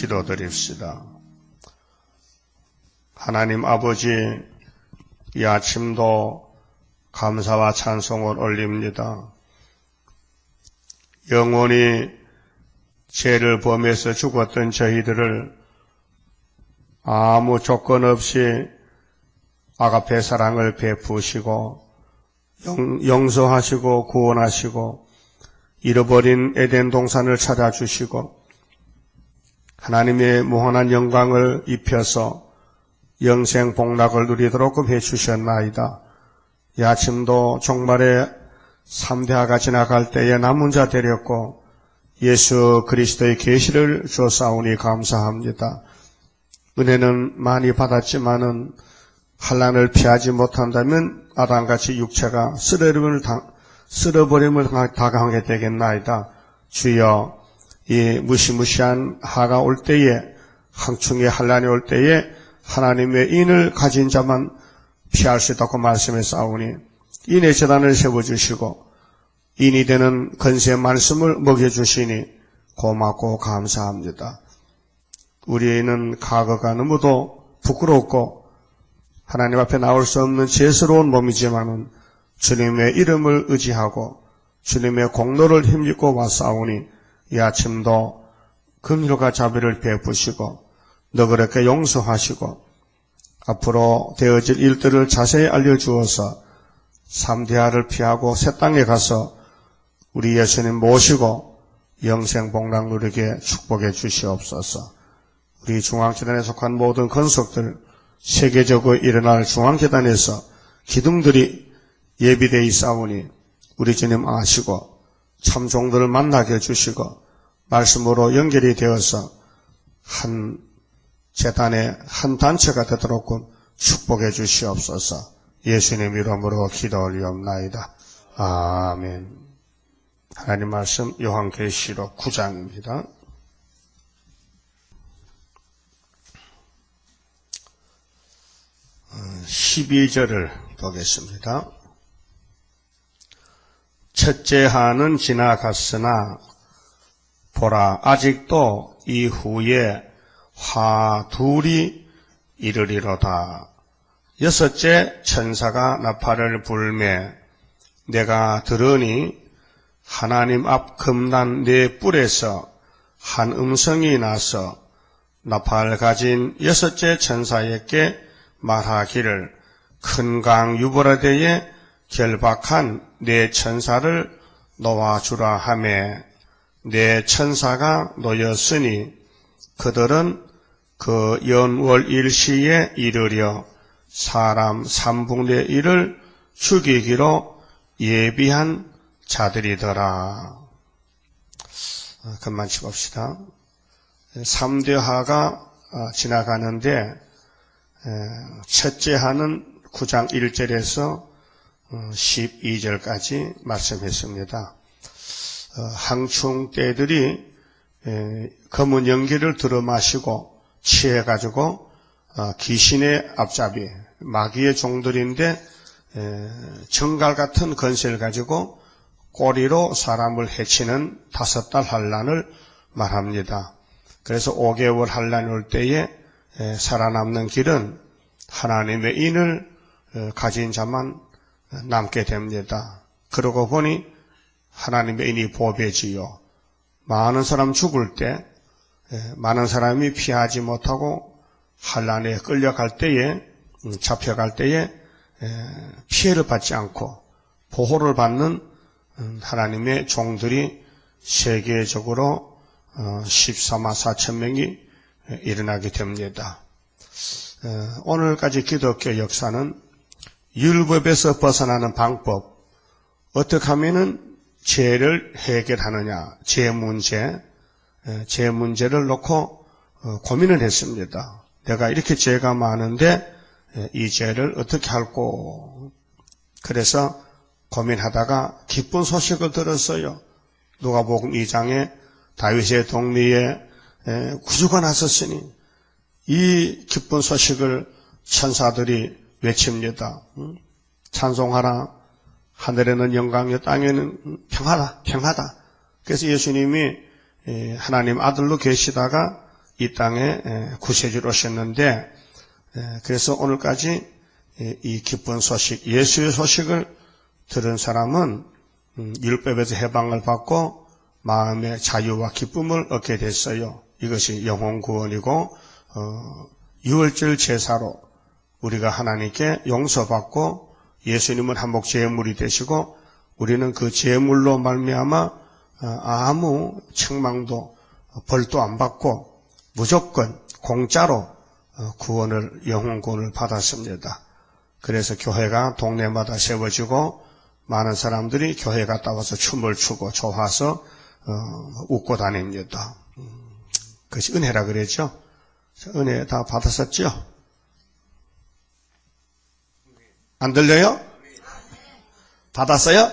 기도드립시다. 하나님 아버지, 이 아침도 감사와 찬송을 올립니다. 영원히 죄를 범해서 죽었던 저희들을 아무 조건 없이 아가페 사랑을 베푸시고 용서하시고 구원하시고 잃어버린 에덴 동산을 찾아주시고 하나님의 무한한 영광을 입혀서 영생 복락을 누리도록 해주셨나이다. 이 아침도 종말의 3대하가 지나갈 때에 남은 자 되렸고 예수 그리스도의 계시를 주사오니 감사합니다. 은혜는 많이 받았지만은 환난을 피하지 못한다면 아담같이 육체가 쓸어버림을 당하게 되겠나이다. 주여, 이 무시무시한 하가 올 때에, 항충의 환난이 올 때에 하나님의 인을 가진 자만 피할 수 있다고 말씀했사오니 인의 제단을 세워주시고 인이 되는 건세의 말씀을 먹여주시니 고맙고 감사합니다. 우리는 과거가 너무도 부끄럽고 하나님 앞에 나올 수 없는 죄스러운 몸이지만은 주님의 이름을 의지하고 주님의 공로를 힘입고 왔사오니 이 아침도 긍휼과 자비를 베푸시고 너그럽게 용서하시고 앞으로 되어질 일들을 자세히 알려주어서 3대하를 피하고 새 땅에 가서 우리 예수님 모시고 영생 복락 누리게 축복해 주시옵소서. 우리 중앙재단에 속한 모든 건석들, 세계적으로 일어날 중앙재단에서 기둥들이 예비되어 있사오니 우리 주님 아시고 참 종들을 만나게 해주시고 말씀으로 연결이 되어서 한 재단의 한 단체가 되도록 축복해 주시옵소서. 예수님 이름으로 기도 올리옵나이다. 아멘. 하나님 말씀 요한계시록 9장입니다. 12절을 보겠습니다. 첫째 하는 지나갔으나 보라 아직도 이후에 화 둘이 이르리로다. 여섯째 천사가 나팔을 불매 내가 들으니 하나님 앞 금단 네 뿔에서 한 음성이 나서 나팔 가진 여섯째 천사에게 말하기를 큰 강 유브라데에 결박한 네 천사를 놓아주라 하매 네 천사가 놓였으니 그들은 그 연월 일시에 이르려 사람 3분의 1을 죽이기로 예비한 자들이더라. 그만 치봅시다. 3대하가 지나가는데 첫째 하는 9장 1절에서 12절까지 말씀했습니다. 항충 떼들이 검은 연기를 들어마시고 취해가지고 귀신의 앞잡이, 마귀의 종들인데 정갈 같은 건세를 가지고 꼬리로 사람을 해치는 5달 환난을 말합니다. 그래서 5개월 환난이 올 때에 살아남는 길은 하나님의 인을 가진 자만 남게 됩니다. 그러고 보니 하나님의 인이 보배지요. 많은 사람 죽을 때 많은 사람이 피하지 못하고 환난에 끌려갈 때에 잡혀갈 때에 피해를 받지 않고 보호를 받는 하나님의 종들이 세계적으로 14만 4천 명이 일어나게 됩니다. 오늘까지 기독교 역사는 율법에서 벗어나는 방법, 어떻게 하면은 죄를 해결하느냐, 죄 문제를 놓고 고민을 했습니다. 내가 이렇게 죄가 많은데 이 죄를 어떻게 할꼬. 그래서 고민하다가 기쁜 소식을 들었어요. 누가복음 2장에 다윗의 동리에 구주가 나섰으니 이 기쁜 소식을 천사들이 외칩니다. 찬송하라. 하늘에는 영광이요 땅에는 평하다. 그래서 예수님이 하나님 아들로 계시다가 이 땅에 구세주로 오셨는데, 그래서 오늘까지 이 기쁜 소식, 예수의 소식을 들은 사람은 율법에서 해방을 받고 마음의 자유와 기쁨을 얻게 됐어요. 이것이 영혼 구원이고 유월절 제사로 우리가 하나님께 용서받고 예수님은 한몫 제물이 되시고 우리는 그 제물로 말미암아 아무 책망도 벌도 안 받고 무조건 공짜로 구원을, 영혼 구원을 받았습니다. 그래서 교회가 동네마다 세워지고 많은 사람들이 교회 갔다 와서 춤을 추고 좋아서 웃고 다닙니다. 그것이 은혜라 그랬죠. 은혜 다 받았었죠. 안 들려요? 받았어요?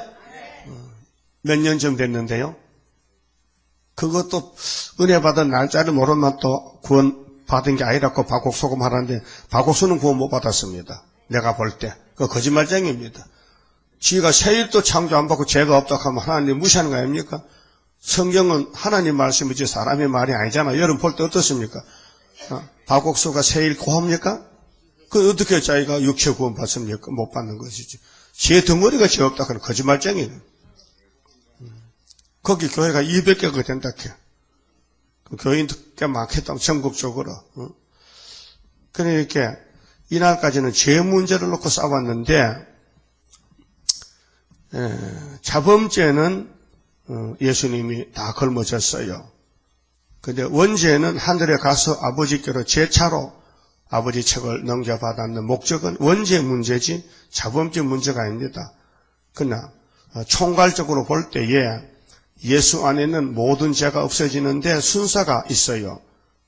몇 년쯤 됐는데요. 그것도 은혜 받은 날짜를 모르면 또 구원 받은 게 아니라고 박옥소금 하라는데 박옥소는 구원 못 받았습니다. 내가 볼 때. 그 거짓말쟁이입니다. 지가 세일도 창조 안 받고 죄가 없다고 하면 하나님 무시하는 거 아닙니까? 성경은 하나님 말씀이지 사람의 말이 아니잖아. 여러분 볼 때 어떻습니까? 박옥소가 세일 고합니까? 그 어떻게 자기가 육체 구원 받습니까? 못 받는 것이지. 제 덩어리가 죄 없다 그러면 거짓말쟁이네. 거기 교회가 200개가 된다 해. 교인도 꽤 많겠다, 전국적으로. 그러니까 이날까지는 죄 문제를 놓고 싸웠는데 자범죄는 예수님이 다 걸머졌어요. 근데 원죄는 하늘에 가서 아버지께로 제차로 아버지 책을 넘겨받았는 목적은 원죄 문제지 자범죄 문제가 아닙니다. 그러나 총괄적으로 볼 때에 예수 안에는 모든 죄가 없어지는데 순서가 있어요.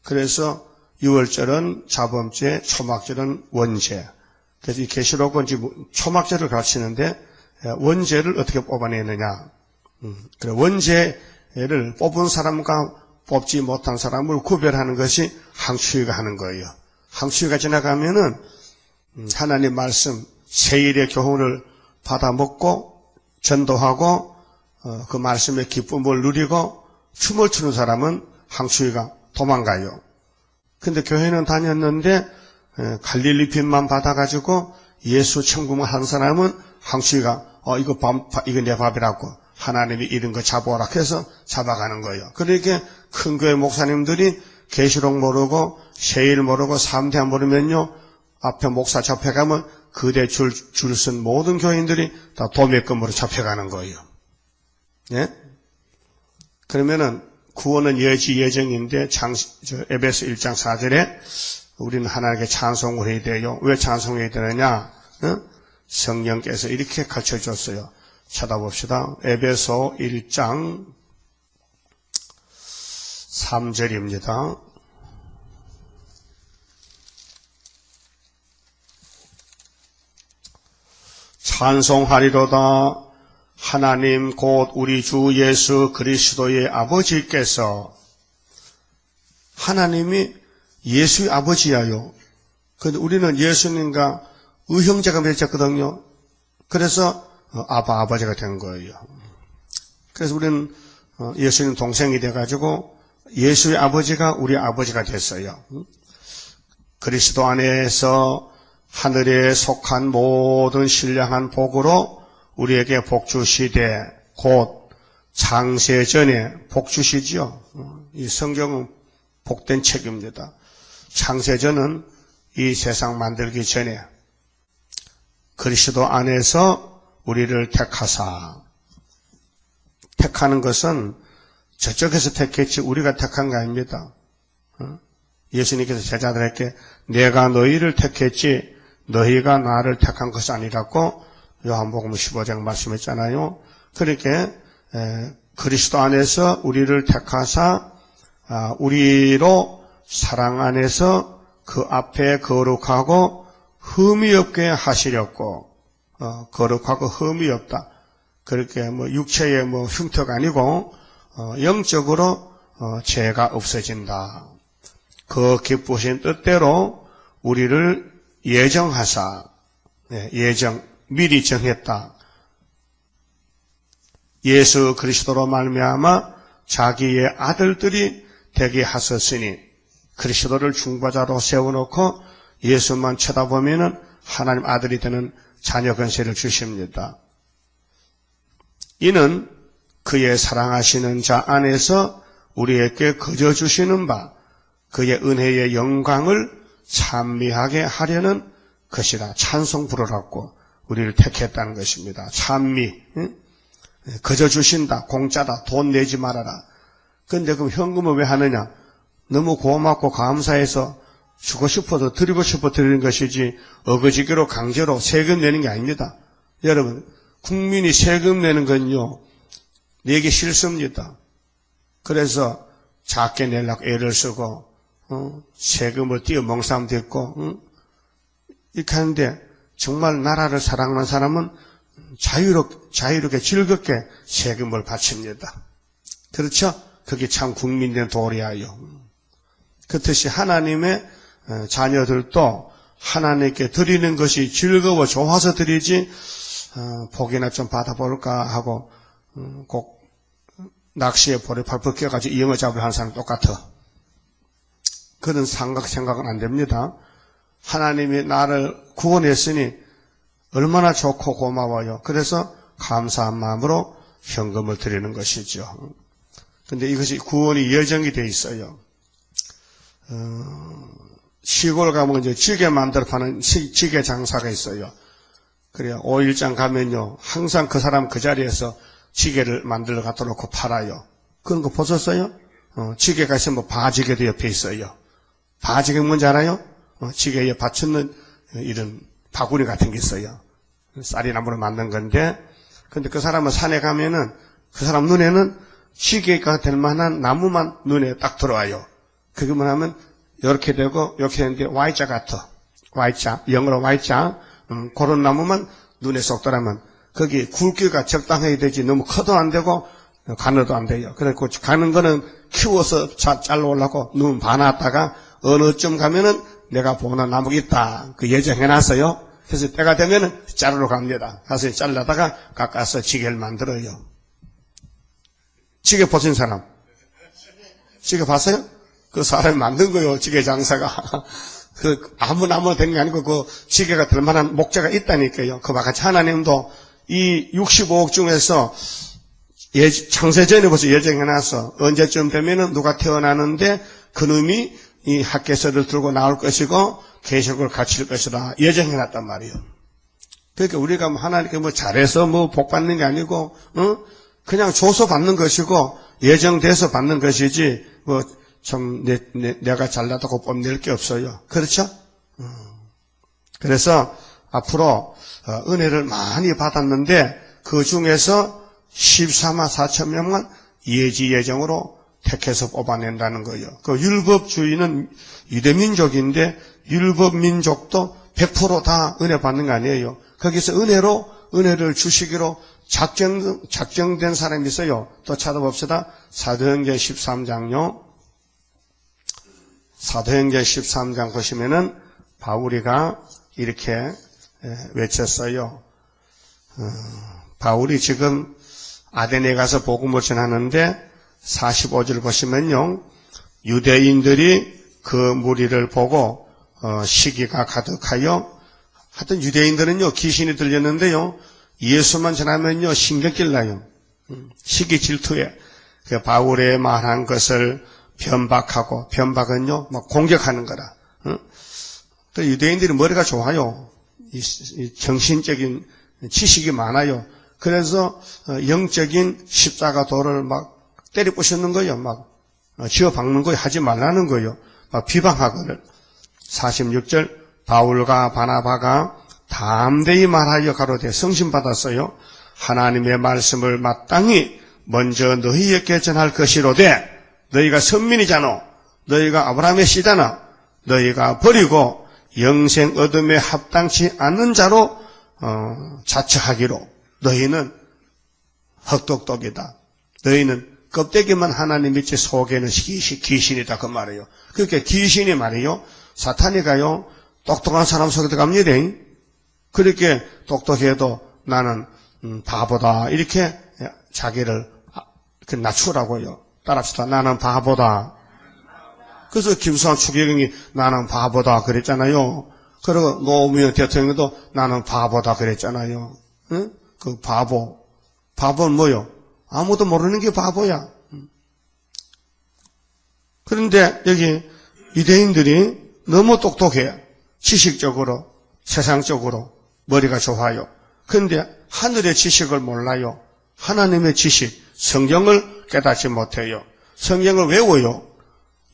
그래서 유월절은 자범죄, 초막절은 원죄. 그래서 이 계시록은 지금 초막절을 가르치는데 원죄를 어떻게 뽑아내느냐. 그래 원죄를 뽑은 사람과 뽑지 못한 사람을 구별하는 것이 항추위가 하는 거예요. 항추위가 지나가면은 하나님 말씀 세일의 교훈을 받아 먹고 전도하고 그 말씀의 기쁨을 누리고 춤을 추는 사람은 항추위가 도망가요. 근데 교회는 다녔는데 갈릴리 빛만 받아가지고 예수 천국만 한 사람은 항추위가 이거 내 밥이라고 하나님이 이런 거 잡아오라 해서 잡아가는 거예요. 그러니까 큰 교회 목사님들이 계시록 모르고 세일 모르고 삼대한 모르면요 앞에 목사 잡혀가면 그대 줄 쓴 모든 교인들이 다 도매금으로 잡혀가는 거예요. 예? 그러면은 구원은 예정인데 에베소 1장 4절에 우리는 하나님께 찬송을 해야 돼요. 왜 찬송해야 되느냐? 성령께서 이렇게 가르쳐줬어요. 찾아봅시다. 에베소 1장 3절입니다. 찬송하리로다. 하나님 곧 우리 주 예수 그리스도의 아버지께서 하나님이 예수의 아버지야요. 그런데 우리는 예수님과 의형제가 맺었거든요. 그래서 아버지가 된 거예요. 그래서 우리는 예수님 동생이 돼가지고 예수의 아버지가 우리 아버지가 됐어요. 그리스도 안에서 하늘에 속한 모든 신령한 복으로 우리에게 복 주시되 곧 창세전에 복 주시지요. 이 성경은 복된 책입니다. 창세전은 이 세상 만들기 전에 그리스도 안에서 우리를 택하사, 택하는 것은 저쪽에서 택했지 우리가 택한 거 아닙니다. 예수님께서 제자들에게 내가 너희를 택했지 너희가 나를 택한 것이 아니라고 요한복음 15장 말씀했잖아요. 그렇게 그리스도 안에서 우리를 택하사 우리로 사랑 안에서 그 앞에 거룩하고 흠이 없게 하시렸고 거룩하고 흠이 없다. 그렇게 육체의 흉터가 아니고 영적으로 죄가 없어진다. 그 기쁘신 뜻대로 우리를 예정하사 미리 정했다. 예수 그리스도로 말미암아 자기의 아들들이 되게 하셨으니 그리스도를 중보자로 세워놓고 예수만 쳐다보면은 하나님 아들이 되는 자녀 권세를 주십니다. 이는 그의 사랑하시는 자 안에서 우리에게 거저 주시는 바 그의 은혜의 영광을 찬미하게 하려는 것이라. 찬송 부르라고 우리를 택했다는 것입니다. 찬미, 거저 주신다, 공짜다, 돈 내지 말아라. 근데 그럼 현금을 왜 하느냐? 너무 고맙고 감사해서 주고 싶어서 드리고 싶어 드리는 것이지 어거지기로 강제로 세금 내는 게 아닙니다. 여러분, 국민이 세금 내는 건요, 내기 싫습니다. 그래서 작게 내려고 애를 쓰고 세금을 띄어먹는 사람도 있고 이렇게 하는데, 정말 나라를 사랑하는 사람은 자유롭게 즐겁게 세금을 바칩니다. 그렇죠? 그게 참 국민의 도리하여. 그렇듯이 하나님의 자녀들도 하나님께 드리는 것이 즐거워 좋아서 드리지 복이나 좀 받아볼까 하고 꼭 낚시에 볼에 팔풀 껴가지고 이영어 잡으려 하는 사람 똑같아. 그런 생각은 안 됩니다. 하나님이 나를 구원했으니 얼마나 좋고 고마워요. 그래서 감사한 마음으로 현금을 드리는 것이죠. 근데 이것이 구원이 예정이 돼 있어요. 시골 가면 이제 찌개 만들어 파는 찌개 장사가 있어요. 그래요. 5일장 가면요, 항상 그 사람 그 자리에서 찌개를 만들어 갖다 놓고 팔아요. 그런 거 보셨어요? 찌개가 있으면 바지개도 옆에 있어요. 바지개 뭔지 알아요? 찌개에 받쳤는 이런 바구니 같은 게 있어요. 쌀이나무로 만든 건데, 근데 그 사람은 산에 가면은 그 사람 눈에는 찌개가 될 만한 나무만 눈에 딱 들어와요. 그게 뭐냐면 이렇게 되고 이렇게 되는데 Y자 같아. Y자, 영어로 Y자. 그런 나무만 눈에 쏙 들어가면 거기 굵기가 적당해야 되지 너무 커도 안 되고 가늘도 안 돼요. 그래서 가는 거는 키워서 잘라오려고 눈 봐놨다가 어느 쯤 가면은 내가 보는 나무가 있다. 그 예정해놨어요. 그래서 때가 되면은 자르러 갑니다. 가서 잘라다가 깎아서 찌개를 만들어요. 찌개 보신 사람? 찌개 봤어요? 그 사람이 만든 거요, 찌개 장사가. 아무나 된 게 아니고 그 찌개가 될 만한 목재가 있다니까요. 그와 같이 하나님도 이 65억 중에서 창세전에 벌써 예정해놨어. 언제쯤 되면은 누가 태어나는데 그놈이 이 학개서를 들고 나올 것이고 계시록을 갖출 것이라 예정해놨단 말이에요. 그러니까 우리가 하나님께 잘해서 복 받는 게 아니고, 그냥 줘서 받는 것이고 예정돼서 받는 것이지 좀 내가 잘나다고 뽐낼 게 없어요. 그렇죠? 그래서 앞으로 은혜를 많이 받았는데 그 중에서 14만 4천 명만 예지 예정으로 택해서 뽑아낸다는 거예요. 그 율법주의는 유대민족인데 율법민족도 100% 다 은혜 받는 거 아니에요. 거기서 은혜를 주시기로 작정된 사람이 있어요. 또 찾아봅시다. 사도행전 13장요. 사도행전 13장 보시면은 바울이가 이렇게 외쳤어요. 바울이 지금 아데네에 가서 복음을 전하는데 45절 보시면요. 유대인들이 그 무리를 보고 시기가 가득하여, 하여튼 유대인들은요 귀신이 들렸는데요 예수만 전하면요 신경질 나요. 시기 질투에 그 바울의 말한 것을 변박은요 막 공격하는 거라. 또 유대인들이 머리가 좋아요. 이 정신적인 지식이 많아요. 그래서 영적인 십자가 돌을 막 때려 부수는 거예요. 막 쥐어박는 거예요. 하지 말라는 거예요. 막 비방하거늘. 46절 바울과 바나바가 담대히 말하여 가로되 성신받았어요. 하나님의 말씀을 마땅히 먼저 너희에게 전할 것이로되 너희가 선민이잖아. 너희가 아브라함의 씨잖아. 너희가 버리고 영생 얻음에 합당치 않는 자로 자처하기로. 너희는 헛똑똑이다. 너희는 껍데기만 하나님 믿지 속에는 귀신이다. 그 말이에요. 그러니까 귀신이 말이에요. 사탄이가요 똑똑한 사람 속에 들어갑니다. 그렇게 똑똑해도 나는 바보다. 이렇게 자기를 낮추라고요. 따라합시다. 나는 바보다. 그래서 김수환 추기경이 나는 바보다 그랬잖아요. 그리고 노무현 대통령도 나는 바보다 그랬잖아요. 응? 그 바보는 뭐요? 아무도 모르는 게 바보야. 그런데 여기 유대인들이 너무 똑똑해요. 지식적으로, 세상적으로 머리가 좋아요. 그런데 하늘의 지식을 몰라요. 하나님의 지식, 성경을 깨닫지 못해요. 성경을 외워요.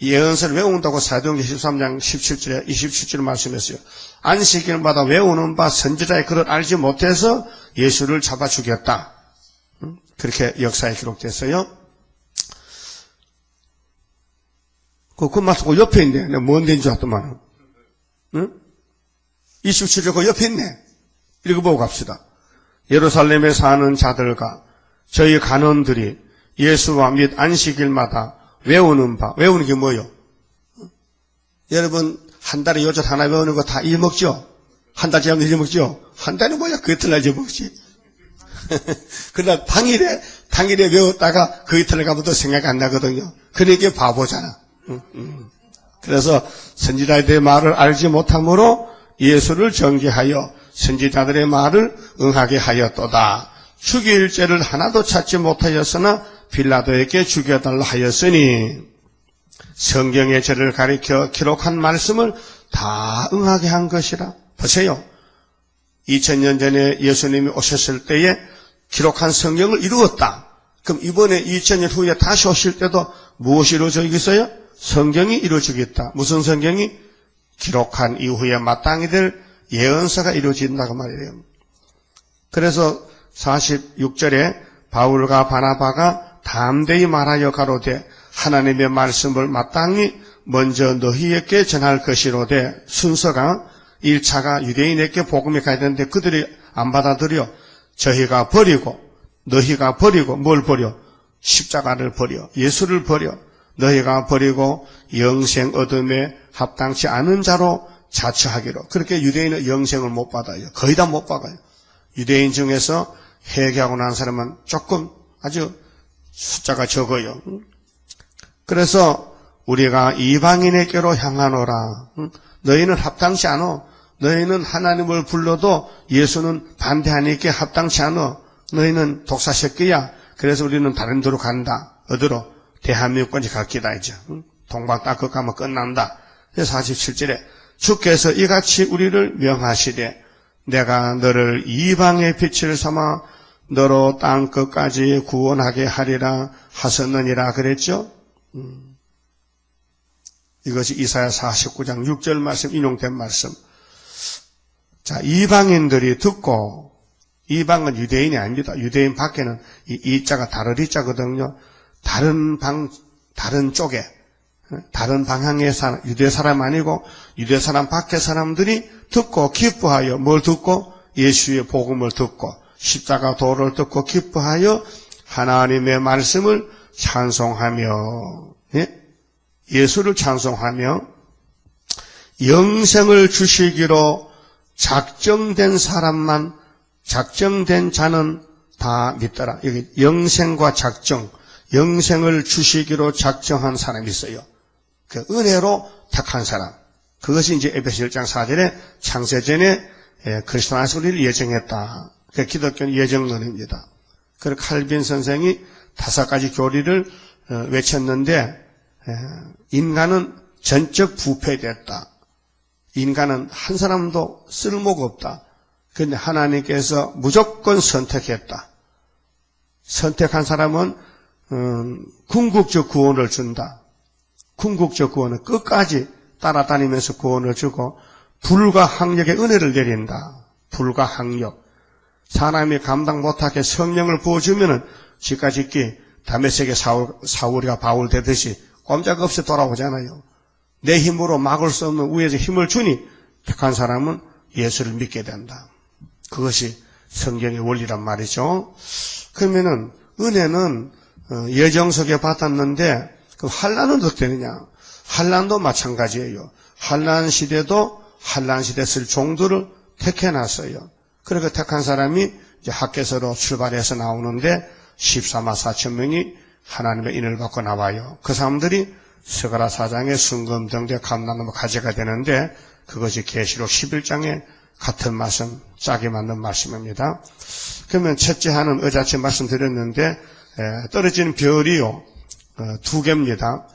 예언서를 외운다고 사도행전 13장 17절에 27절 말씀했어요. 안식일마다 외우는 바 선지자의 글을 알지 못해서 예수를 잡아 죽였다. 그렇게 역사에 기록됐어요. 그 말씀 옆에 있네. 내가 뭔 데인 줄 알았더만. 응? 27절 그 옆에 있네. 읽어보고 갑시다. 예루살렘에 사는 자들과 저희 간원들이 예수와 및 안식일마다 외우는 게 뭐요? 여러분 한 달에 요절 하나 외우는 거 다 잊어먹죠? 한 달 지나면 잊어먹죠? 한 달이 뭐야? 그 이틀날 잊어먹지. 그러나 당일에 외웠다가 그 이틀날 가면 또 생각이 안 나거든요. 그러니까 바보잖아. 그래서 선지자들의 말을 알지 못함으로 예수를 정죄하여 선지자들의 말을 응하게 하였도다. 죽일 죄를 하나도 찾지 못하였으나 빌라도에게 죽여달라 하였으니 성경의 죄를 가리켜 기록한 말씀을 다 응하게 한 것이라. 보세요. 2000년 전에 예수님이 오셨을 때에 기록한 성경을 이루었다. 그럼 이번에 2000년 후에 다시 오실 때도 무엇이 이루어져 있어요? 성경이 이루어지겠다. 무슨 성경이? 기록한 이후에 마땅히 될 예언서가 이루어진다고 말이에요. 그래서 46절에 바울과 바나바가 담대히 말하여 가로되 하나님의 말씀을 마땅히 먼저 너희에게 전할 것이로되 순서가 1차가 유대인에게 복음이 가야 되는데 그들이 안 받아들여. 너희가 버리고 뭘 버려? 십자가를 버려. 예수를 버려. 너희가 버리고 영생 얻음에 합당치 않은 자로 자처하기로. 그렇게 유대인은 영생을 못 받아요. 거의 다 못 받아요. 유대인 중에서 회개하고 난 사람은 조금 아주 숫자가 적어요. 그래서 우리가 이방인에게로 향하노라. 너희는 합당치 않아. 너희는 하나님을 불러도 예수는 반대하니까 합당치 않아. 너희는 독사새끼야. 그래서 우리는 다른 데로 간다. 어디로? 대한민국까지 갈 기다 이제. 동방 땅끝 가면 끝난다. 그래서 47절에 주께서 이같이 우리를 명하시되 내가 너를 이방의 빛을 삼아 너로 땅 끝까지 구원하게 하리라 하셨느니라 그랬죠. 이것이 이사야 49장 6절 말씀 인용된 말씀. 자, 이방인들이 듣고, 이방은 유대인이 아닙니다. 유대인 밖에는 이 자가 다른 이자거든요. 다른 쪽에, 다른 방향의 사람, 유대 사람 아니고 유대 사람 밖의 사람들이 듣고 기뻐하여 뭘 듣고? 예수의 복음을 듣고 십자가 도를 듣고 기뻐하여 하나님의 말씀을 찬송하며, 예수를 찬송하며 영생을 주시기로 작정된 자는 다 믿더라. 여기 영생과 작정, 영생을 주시기로 작정한 사람이 있어요. 그 은혜로 택한 사람. 그것이 이제 에베소 1장 4절에 창세전에 그리스도 안에서 우리를 예정했다. 그 기독교는 예정론입니다. 그리고 칼빈 선생이 5가지 교리를 외쳤는데 인간은 전적 부패됐다. 인간은 한 사람도 쓸모가 없다. 그런데 하나님께서 무조건 선택했다. 선택한 사람은 궁극적 구원을 준다. 궁극적 구원은 끝까지 따라다니면서 구원을 주고 불가항력의 은혜를 내린다. 불가항력. 사람이 감당 못하게 성령을 부어주면은 지까짓기 다메섹의 사울이가 바울 되듯이 꼼짝없이 돌아오잖아요. 내 힘으로 막을 수 없는 위에서 힘을 주니 택한 사람은 예수를 믿게 된다. 그것이 성경의 원리란 말이죠. 그러면은 은혜는 예정 속에 받았는데 그 환난은 어떻게 되느냐? 환난도 마찬가지예요. 환난 시대도 환난 시대 쓸 종들을 택해놨어요. 그렇게 택한 사람이 이제 학개서로 출발해서 나오는데 14만 4천 명이 하나님의 인을 받고 나와요. 그 사람들이 스가랴 4장의 순금 등대 감람나무 가지가 되는데 그것이 계시록 11장의 같은 말씀, 짝이 맞는 말씀입니다. 그러면 첫째 하는 어자치 말씀드렸는데 떨어지는 별이요 2개입니다.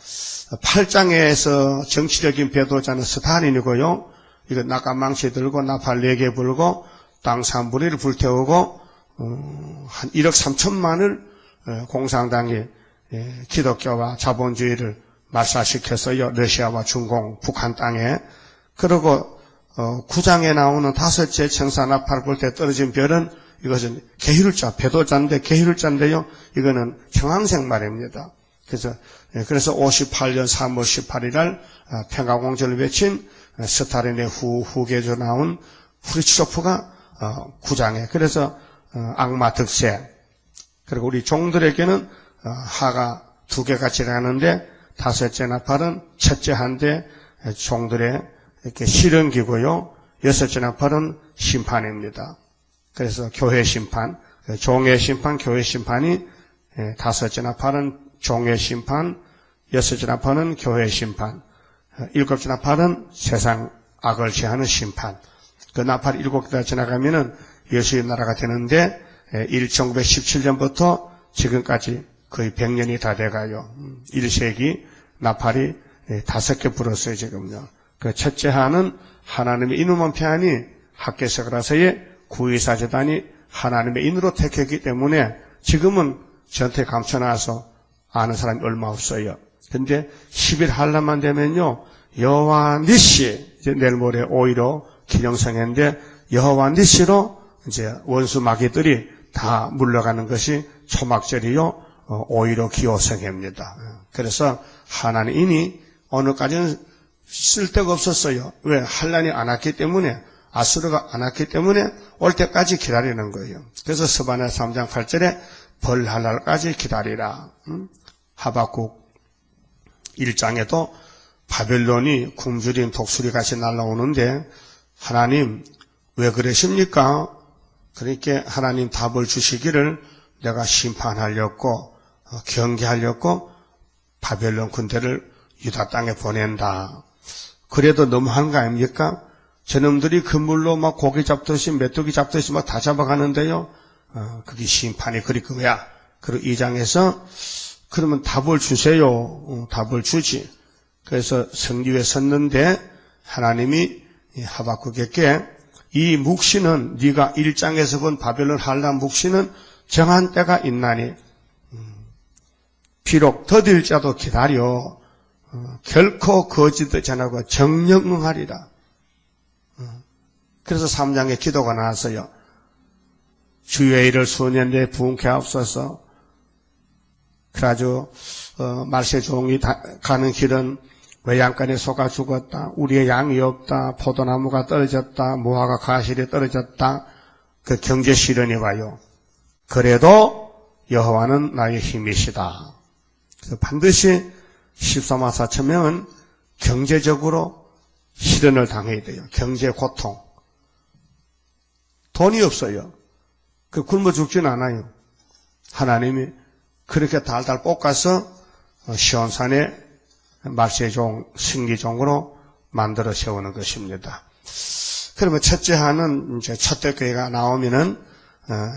8장에서 정치적인 배도자는 스탈린이고요. 이거 낙관망치 들고 나팔 4개 불고 땅 3분의 1을 불태우고 한 1억 3천만을 공산당이 기독교와 자본주의를 말살시켰어요. 러시아와 중공, 북한 땅에. 그리고 9장에 나오는 5째 청사 나팔 불 때 떨어진 별은 이것은 계율자, 배도자인데 계율자인데요. 이거는 형왕색 말입니다. 그래서 58년 3월 18일 날 평화공전을 외친 스탈린의 후계조 나온 후르츠초프가 9장에 그래서 악마 득세 그리고 우리 종들에게는 하가 2개가 지나가는데 5째 나팔은 첫째 한대 종들의 이렇게 실현기고요. 6째 나팔은 심판입니다. 그래서 교회 심판, 종의 심판, 교회 심판이 5째 나팔은 종의 심판, 6째 나팔은 교회 심판, 7째 나팔은 세상 악을 취하는 심판. 그 나팔 7개가 지나가면은 예수의 나라가 되는데 1917년부터 지금까지 거의 100년이 다 돼가요. 1세기 나팔이 5개 불었어요, 지금요. 그 첫째 하는 하나님의 인후만 편이 학개석이라서의 구의사재단이 하나님의 인으로 택했기 때문에 지금은 전체 감춰놔서 아는 사람이 얼마 없어요. 근데 10일 한라만 되면요, 여호와 니시, 내일 모레 5.15 기념성회인데 여호와 니시로 이제 원수 마귀들이 다 물러가는 것이 초막절이요, 5.15 기호성회입니다. 그래서 하나님 인이 오늘까지는 쓸데가 없었어요. 왜? 한란이 안 왔기 때문에, 아수르가 안 왔기 때문에 올 때까지 기다리는 거예요. 그래서 스바냐 3장 8절에 벌할날까지 기다리라. 하박국 1장에도 바벨론이 굶주린 독수리같이 날아오는데 하나님 왜 그러십니까? 그러니까 하나님 답을 주시기를 내가 심판하려고 경계하려고 바벨론 군대를 유다 땅에 보낸다. 그래도 너무한 거 아닙니까? 저놈들이 그물로 막 고기 잡듯이 메뚜기 잡듯이 막 다 잡아가는데요. 그게 심판이 그리 그거야. 그리고 2장에서 그러면 답을 주세요. 답을 주지. 그래서 성리에 섰는데 하나님이 하박국에게 이 묵시는 네가 1장에서 본 바벨론 한란 묵시는 정한 때가 있나니 비록 더딜 자도 기다려 결코 거짓되지 않고 정령응하리라. 그래서 3장에 기도가 나왔어요. 주의 일을 수년 내에 부흥케 하옵소서. 그래가지고 말세 종이 가는 길은 외양간에 소가 죽었다. 우리의 양이 없다. 포도나무가 떨어졌다. 무화과 가실이 떨어졌다. 그 경제 시련이 와요. 그래도 여호와는 나의 힘이시다. 그래서 반드시 14만 4천 명은 경제적으로 시련을 당해야 돼요. 경제 고통. 돈이 없어요. 굶어 죽지는 않아요. 하나님이 그렇게 달달 볶아서 시온산에 말세종, 승리종으로 만들어 세우는 것입니다. 그러면 첫째 하는 이제 첫째 교회가 나오면은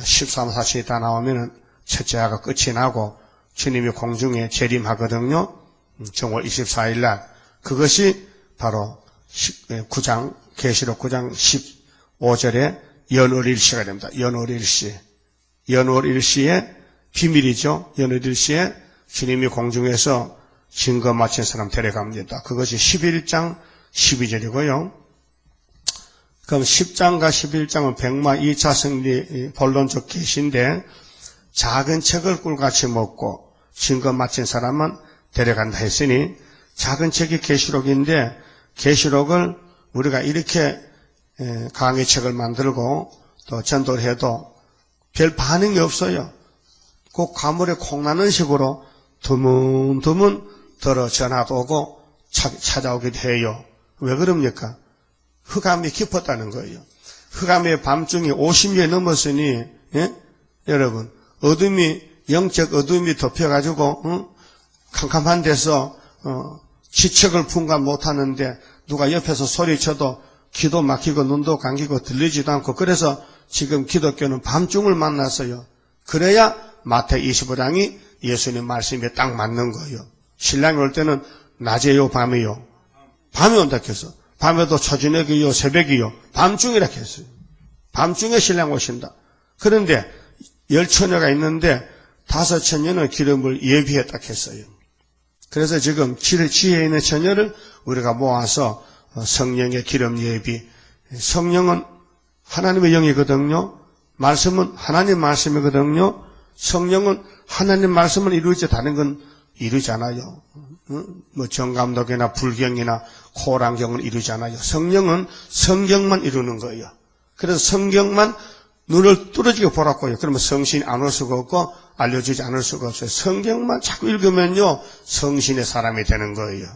13, 14이 다 나오면은 첫째 하가 끝이 나고 주님이 공중에 재림하거든요. 정월 24일 날. 그것이 바로 9장, 계시록 9장 15절에 연월 일시가 됩니다. 연월 일시. 연월 일시의 비밀이죠. 연월 일시에 주님이 공중에서 증거 마친 사람 데려갑니다. 그것이 11장 12절이고요. 그럼 10장과 11장은 백마 2차 승리 본론적 계시인데 작은 책을 꿀같이 먹고 증거 마친 사람만 데려간다 했으니 작은 책이 계시록인데 계시록을 우리가 이렇게 강의 책을 만들고 또 전도를 해도 별 반응이 없어요. 꼭 가물에 콩나는 식으로 드문드문 들어 전화도 오고 찾아오기도 해요. 왜 그럽니까? 흑암이 깊었다는 거예요. 흑암의 밤중이 50년이 넘었으니 여러분 어둠이 영적 어둠이 덮여가지고 캄캄한 데서 지척을 분간 못하는데 누가 옆에서 소리쳐도 귀도 막히고 눈도 감기고 들리지도 않고 그래서 지금 기독교는 밤중을 만났어요. 그래야 마태 25장이 예수님 말씀에 딱 맞는 거예요. 신랑이 올 때는 낮에요, 밤에요? 밤에 온다 했어. 밤에도 초저녁이요, 새벽이요, 밤중이라 했어요. 밤중에 신랑 오신다. 그런데 10처녀가 있는데 5처녀는 기름을 예비했다 했어요. 그래서 지금 지혜에 있는 처녀를 우리가 모아서 성령의 기름 예비. 성령은 하나님의 영이거든요. 말씀은 하나님 말씀이거든요. 성령은 하나님 말씀을 이루지 다른 건 이루지 않아요. 뭐 정감독이나 불경이나 코랑경을 이루지 않아요. 성령은 성경만 이루는 거예요. 그래서 성경만 눈을 뚫어지게 보라고요. 그러면 성신이 안 올 수가 없고 알려주지 않을 수가 없어요. 성경만 자꾸 읽으면요 성신의 사람이 되는 거예요.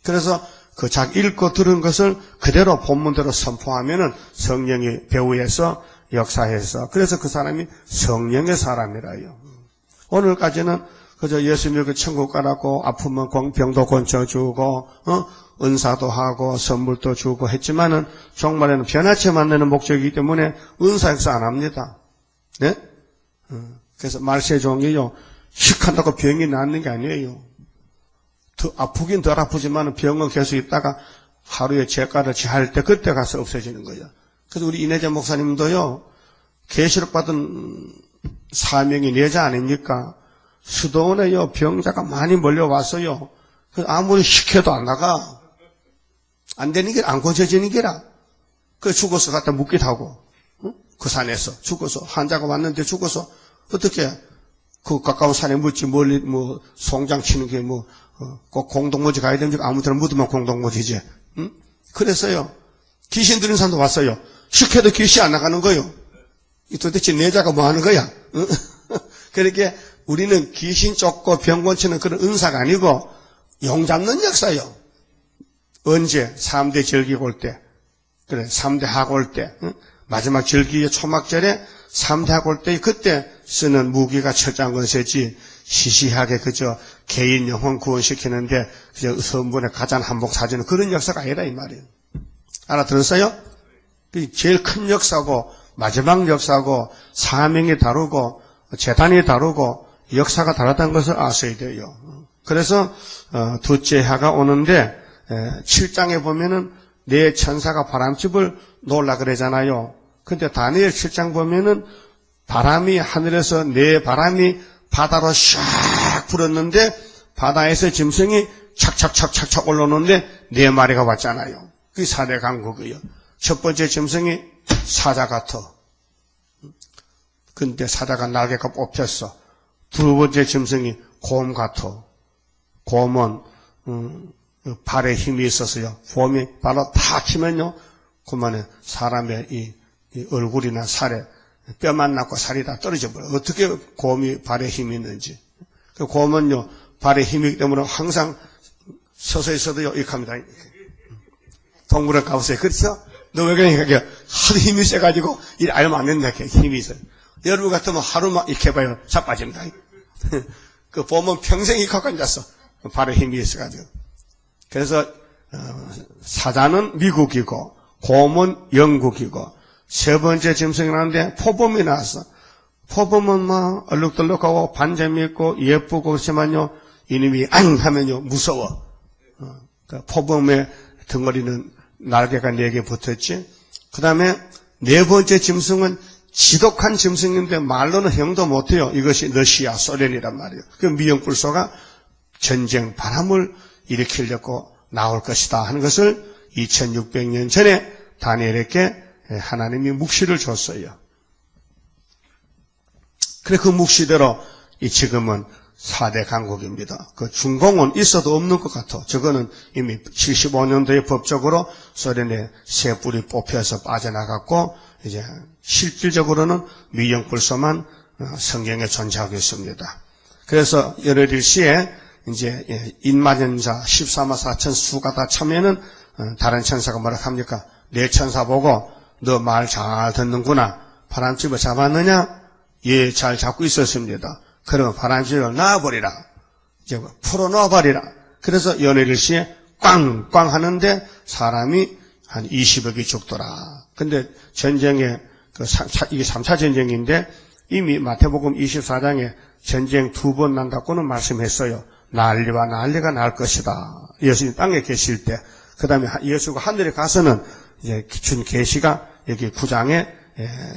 그래서 그 자기 읽고 들은 것을 그대로 본문대로 선포하면은 성령이 배후에서 역사해서 그래서 그 사람이 성령의 사람이라요. 오늘까지는 그저 예수 믿고 천국 가라고 아프면 병도 고쳐주고 은사도 하고 선물도 주고 했지만은 종말에는 변화체 만드는 목적이기 때문에 은사 역사 안 합니다. 네? 그래서 말세종이요 휙한다고 병이 낫는 게 아니에요. 더 아프긴 덜 아프지만 병은 계속 있다가 하루에 제가를 지할 때 그때 가서 없어지는 거예요. 그래서 우리 이내자 목사님도요 계시록 받은 사명이 내자 아닙니까? 수도원에요 병자가 많이 몰려왔어요. 아무리 시켜도 안 나가. 안 되는 게 안 고쳐지는 게라. 그 죽어서 갖다 묻기도 하고 그 산에서 죽어서 환자가 왔는데 죽어서 어떻게 그 가까운 산에 묻지 멀리 뭐 송장 치는 게 뭐 꼭 공동모지 가야 됩니까? 아무 데나 묻으면 공동모지지. 그래서요 귀신 들인 사람도 왔어요. 시켜도 귀신 안 나가는 거예요. 도대체 내자가 뭐 하는 거야? 그렇게 우리는 귀신 쫓고 병 고치는 그런 은사가 아니고 용 잡는 역사요. 언제? 3대 절기가 올 때, 그래 3대 하고 올 때, 마지막 절기의 초막절에 3대 하고 올 때 그때 쓰는 무기가 철장건세지 시시하게 그저 개인 영혼 구원시키는데 그저 성분의 가장 한복 사주는 그런 역사가 아니라 이 말이에요. 알아들었어요? 제일 큰 역사고 마지막 역사고 사명이 다르고 재단이 다르고 역사가 다르다는 것을 아셔야 돼요. 그래서 둘째 해가 오는데 7장에 보면은 네 천사가 바람집을 놓으려 그러잖아요. 근데 다니엘 7장 보면은 바람이 하늘에서 네 바람이 바다로 샥 불었는데 바다에서 짐승이 착착착착착 올라오는데 네 마리가 왔잖아요. 그게 4대 강국이에요. 첫 번째 짐승이 사자 같아. 근데 사자가 날개가 뽑혔어. 두 번째 짐승이 곰 같아. 곰은 발에 힘이 있었어요. 곰이 바로 탁 치면요, 그만에 사람의 이 얼굴이나 살에 뼈만 남고 살이 다 떨어져 버려요. 어떻게 곰이 발에 힘이 있는지. 그 곰은요, 발에 힘이 있기 때문에 항상 서서 있어도요, 이렇게 합니다. 동물원 가보세요. 그렇죠? 너 왜 그러니까 하도 힘이 세가지고 일 알면 안 된다. 힘이 있어요. 여러분 같으면 하루만 이렇게 해봐요. 자빠집니다. 그 보면 평생 이렇게 하고 앉았어. 발에 힘이 있어가지고. 그래서 사자는 미국이고 곰은 영국이고 세 번째 짐승이 나왔는데 포범이 나왔어. 포범은 막 얼룩덜룩하고 반점이 있고 예쁘고 그렇지만요 이놈이 앙 하면요 무서워. 그 포범의 덩어리는 날개가 4개 붙었지. 그 다음에 네 번째 짐승은 지독한 짐승인데 말로는 형도 못해요. 이것이 러시아 소련이란 말이에요. 그 미영불소가 전쟁 바람을 일으키려고 나올 것이다 하는 것을 2600년 전에 다니엘에게 하나님이 묵시를 줬어요. 그래 그 묵시대로 지금은 4대 강국입니다. 그 중공은 있어도 없는 것 같아. 저거는 이미 75년도에 법적으로 소련의 새 뿔이 뽑혀서 빠져나갔고 이제 실질적으로는 미영불소만 성경에 존재하고 있습니다. 그래서 열흘일시에 이제 인마년자 14만 4천 수가 다 차면은 다른 천사가 뭐라 합니까? 내 천사 보고 너 말 잘 듣는구나. 바람집을 잡았느냐? 예, 잘 잡고 있었습니다. 그러면 바람집을 놔버리라. 이제 풀어놓아버리라. 그래서 연일일시에 꽝꽝 하는데 사람이 한 20억이 죽더라. 근데 전쟁에 이게 3차 전쟁인데 이미 마태복음 24장에 전쟁 2번 난다고는 말씀했어요. 난리와 난리가 날 것이다. 예수님 땅에 계실 때. 그 다음에 예수가 하늘에 가서는 이제 준 계시가 여기 9장에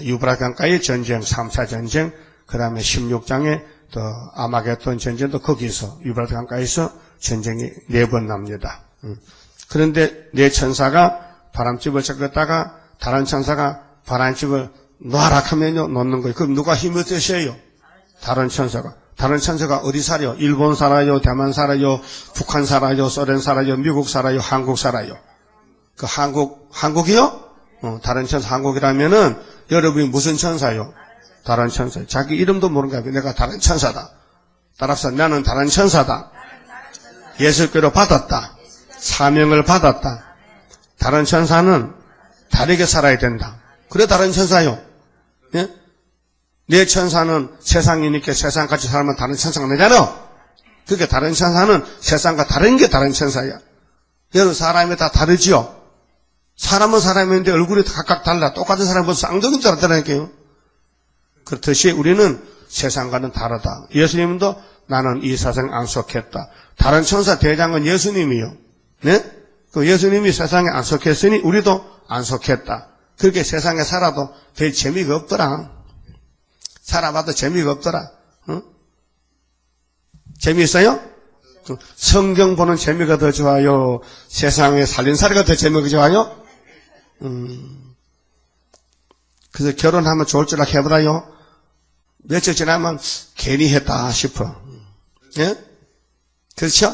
유브라데 강가의 전쟁, 3차 전쟁, 그 다음에 16장에 또 아마겟돈 전쟁도 거기서 유브라데 강가에서 전쟁이 4번 납니다. 그런데 네 천사가 바람집을 잡았다가 다른 천사가 바람집을 놔라 하면요 놓는 거예요. 그럼 누가 힘을 쓰셔요? 다른 천사가. 다른 천사가 어디 살아요? 일본 살아요? 대만 살아요? 북한 살아요? 소련 살아요? 미국 살아요? 한국 살아요? 그 한국이요? 다른 천사 한국이라면은 여러분이 무슨 천사요? 다른 천사. 자기 이름도 모르는 거야. 내가 다른 천사다. 따라서 나는 다른 천사다. 예수께로 받았다. 사명을 받았다. 다른 천사는 다르게 살아야 된다. 그래 다른 천사요. 예? 내 천사는 세상이니까 세상같이 살면 다른 천사가 되잖아. 그러니까 다른 천사는 세상과 다른 게 다른 천사야. 여러분 사람이 다 다르지요. 사람은 사람인데 얼굴이 각각 달라. 똑같은 사람은 쌍둥이인 줄 알았다니까요. 그렇듯이 우리는 세상과는 다르다. 예수님도 나는 이 세상 안 속했다. 다른 천사 대장은 예수님이요. 네? 그 예수님이 세상에 안 속했으니 우리도 안 속했다. 그렇게 세상에 살아도 별 재미가 없더라. 살아봐도 재미가 없더라. 응? 재미있어요? 성경 보는 재미가 더 좋아요? 세상에 살림살이가 더 재미가 좋아요? 그래서 결혼하면 좋을 줄 알고 해보라요. 며칠 지나면 괜히 했다 싶어. 예? 그렇죠?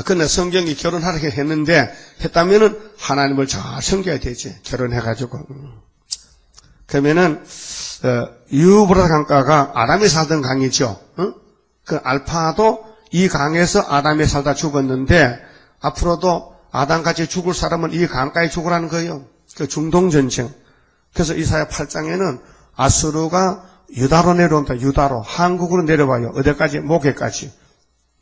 근데 성경이 결혼하라고 했는데 했다면은 하나님을 잘 섬겨야 되지. 결혼해가지고. 그러면은 유브라데 강가가 아담이 살던 강이죠. 그 알파도 이 강에서 아담이 살다 죽었는데 앞으로도 아담같이 죽을 사람은 이 강가에 죽으라는 거예요. 그 중동전쟁. 그래서 이사야 8장에는 아수르가 유다로 내려온다. 유다로 한국으로 내려와요. 어디까지? 목에까지.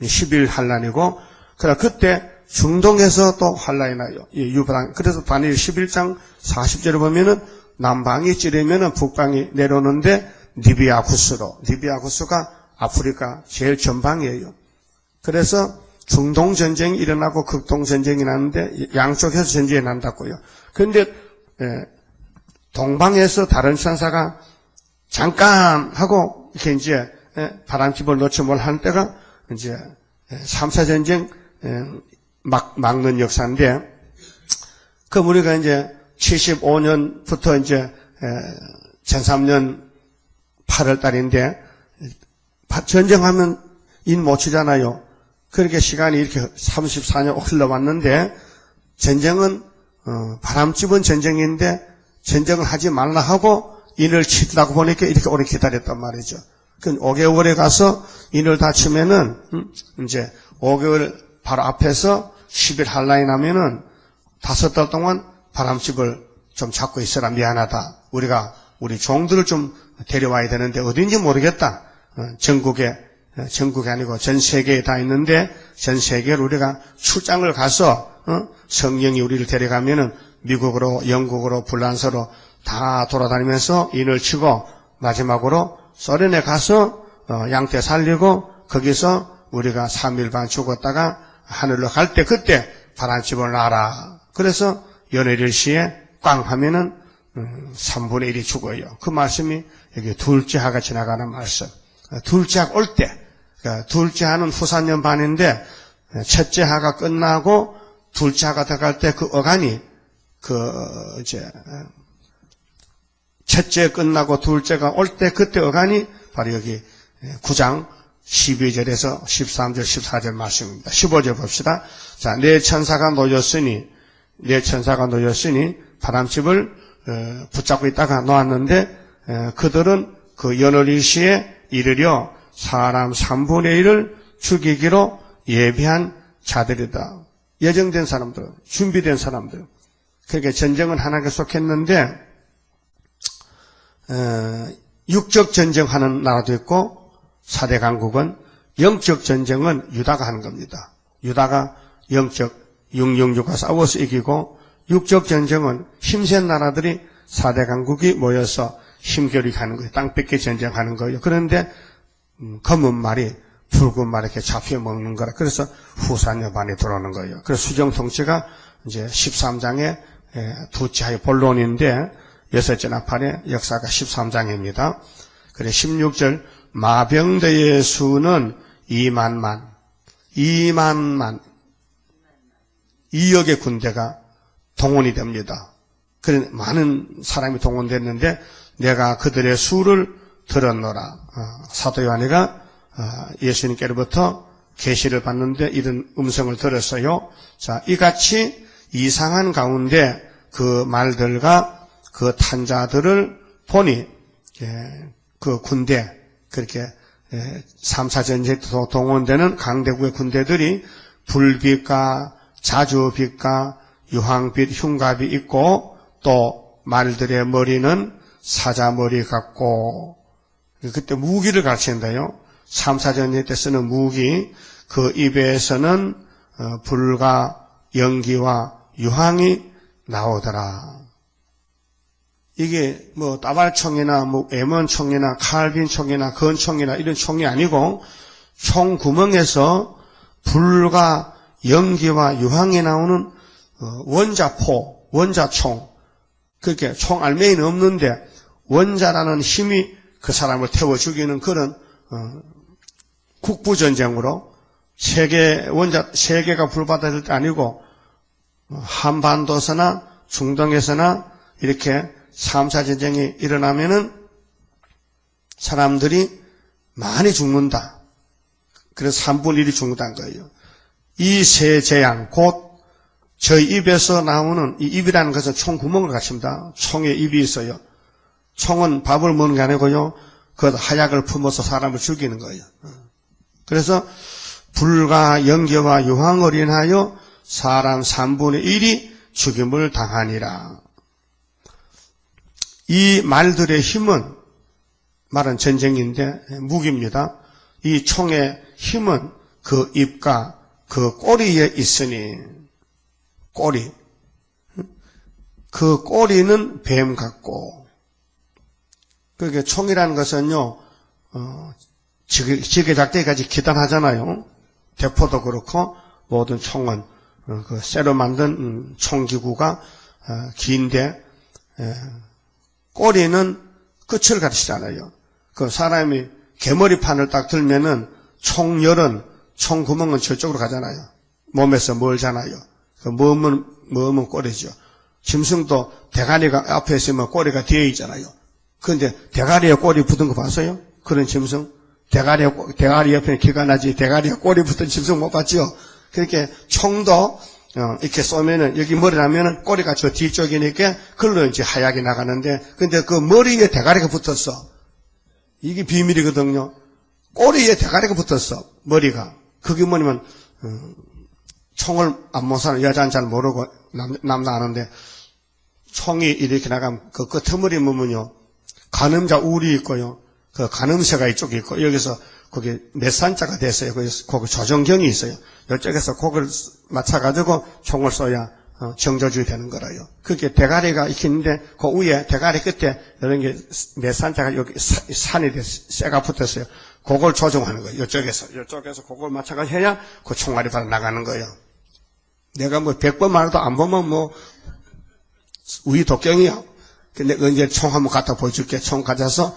10일 환란이고 그러나 그때 중동에서 또 환란이 나요. 유브랑. 그래서 다니엘 11장 40절에 보면은 남방이 찌르면은 북방이 내려오는데 리비아쿠스로. 리비아쿠스가 아프리카 제일 전방이에요. 그래서 중동 전쟁이 일어나고 극동 전쟁이 나는데 양쪽에서 전쟁이 난다고요. 그런데 동방에서 다른 천사가 잠깐 하고 이렇게 이제 바람집을 놓지 뭘 하는 때가 이제 3차 전쟁 막는 역사인데, 그 우리가 이제 75년부터 이제 2003년 8월 달인데, 전쟁하면 인 못 치잖아요. 그렇게 시간이 이렇게 34년 흘러왔는데, 전쟁은, 바람집은 전쟁인데, 전쟁을 하지 말라 하고, 인을 치려고 보니까 이렇게 오래 기다렸단 말이죠. 그 5개월에 가서 인을 다 치면은, 이제 5개월 바로 앞에서 10일 한란이 나면은 5달 동안 바람집을 좀 잡고 있어라. 미안하다. 우리가 우리 종들을 좀 데려와야 되는데 어딘지 모르겠다. 전국이 아니고 전 세계에 다 있는데 전 세계를 우리가 출장을 가서 성령이 우리를 데려가면은 미국으로 영국으로 불란서로 다 돌아다니면서 인을 치고 마지막으로 소련에 가서 양떼 살리고 거기서 우리가 3일 반 죽었다가 하늘로 갈 때 그때 바람집을 놔라. 그래서 연일일시에 꽝 하면은 3분의 1이 죽어요. 그 말씀이 여기 둘째 하가 지나가는 말씀. 둘째 하가 올 때, 그러니까 둘째 하는 후산년 반인데 첫째 하가 끝나고 둘째 하가 들어갈 때 그 어간이 이제 첫째 끝나고 둘째가 올 때 그때 어간이 바로 여기 9장 12절에서 13절, 14절 말씀입니다. 15절 봅시다. 자, 내 천사가 놓였으니 바람집을 붙잡고 있다가 놓았는데 그들은 그 연월일시에 이르려 사람 3분의 1을 죽이기로 예비한 자들이다. 예정된 사람들, 준비된 사람들. 그러니까 전쟁은 하나님께 속했는데 육적 전쟁하는 나라도 있고 4대 강국은 영적 전쟁은 유다가 하는 겁니다. 유다가 영적 666과 싸워서 이기고, 육적 전쟁은 힘센 나라들이 4대 강국이 모여서 힘겨루기 하는 거예요. 땅 뺏기 전쟁하는 거예요. 그런데 검은 말이 붉은 말 이렇게 잡혀 먹는 거라. 그래서 후산여반이 들어오는 거예요. 그래서 수정 통치가 이제 13장에 두째의 본론인데 여섯째 나팔의 역사가 13장입니다. 그래 16절 마병대의 수는 2만만 2억의 군대가 동원이 됩니다. 그래 많은 사람이 동원됐는데 내가 그들의 수를 들었노라. 사도 요한이가 예수님께로부터 계시를 받는데 이런 음성을 들었어요. 자, 이같이 이상한 가운데 그 말들과 그 탄자들을 보니 그 군대 그렇게 3차 전쟁에 동원되는 강대국의 군대들이 불빛과 자주빛과 유황빛, 흉갑이 있고 또 말들의 머리는 사자머리 같고 그때 무기를 가르친다요. 3차 전쟁 때 쓰는 무기 그 입에서는 불과 연기와 유황이 나오더라. 이게 뭐 따발총이나 뭐 M1총이나 칼빈총이나 건총이나 이런 총이 아니고 총 구멍에서 불과 연기와 유황이 나오는 원자포, 원자총. 그렇게 총 알맹이는 없는데 원자라는 힘이 그 사람을 태워 죽이는 그런 국부전쟁으로 세계가 불받아들 때 아니고 한반도서나 중동에서나 이렇게 3차 전쟁이 일어나면은 사람들이 많이 죽는다. 그래서 3분의 1이 죽는다는 거예요. 이 세 재앙, 곧 저희 입에서 나오는 이 입이라는 것은 총 구멍을 갖춥니다. 총에 입이 있어요. 총은 밥을 먹는 게 아니고요. 그 하약을 품어서 사람을 죽이는 거예요. 그래서 불과 연기와 유황을 인하여 사람 3분의 1이 죽임을 당하니라. 이 말들의 힘은 말은 전쟁인데 무기입니다. 이 총의 힘은 그 입과 그 꼬리에 있으니 꼬리. 그 꼬리는 뱀 같고 그게 총이라는 것은요 지게작대기까지 기단하잖아요. 대포도 그렇고 모든 총은 그 쇠로 만든 총기구가 긴데 꼬리는 끝을 가르치잖아요. 그 사람이 개머리판을 딱 들면은 총열은 총구멍은 저쪽으로 가잖아요. 몸에서 멀잖아요. 그 머문 꼬리죠. 짐승도 대가리가 앞에 있으면 꼬리가 뒤에 있잖아요. 그런데 대가리에 꼬리 붙은 거 봤어요? 그런 짐승? 대가리 옆에 기가 나지 대가리에 꼬리 붙은 짐승 못 봤죠? 그렇게 총도 이렇게 쏘면은 여기 머리 나면은 꼬리가 저 뒤쪽이니까 그걸로 이제 하얗게 나가는데 근데 그 머리에 대가리가 붙었어. 이게 비밀이거든요. 꼬리에 대가리가 붙었어. 머리가. 그게 뭐냐면 총을 안 못 사는 여자는 잘 모르고 남도 아는데 총이 이렇게 나가면 그 끄트머리 보면요 간음자 울이 있고요. 그 간음새가 이쪽에 있고 여기서 거기 몇 산자가 됐어요. 거기 조정경이 있어요. 이쪽에서 그걸 맞춰가지고 총을 쏘야 정조준이 되는 거라요. 그게 대가리가 이렇게 있는데 그 위에 대가리 끝에 이런 게 몇 산자가 여기 산이 쇠가 붙었어요. 그걸 조정하는 거예요. 이쪽에서 그걸 맞춰가지고 해야 그 총알이 바로 나가는 거예요. 내가 뭐 100번 말해도 안 보면 뭐 우리 독경이야. 근데 언제 총 한번 갖다 보여줄게. 총 가져서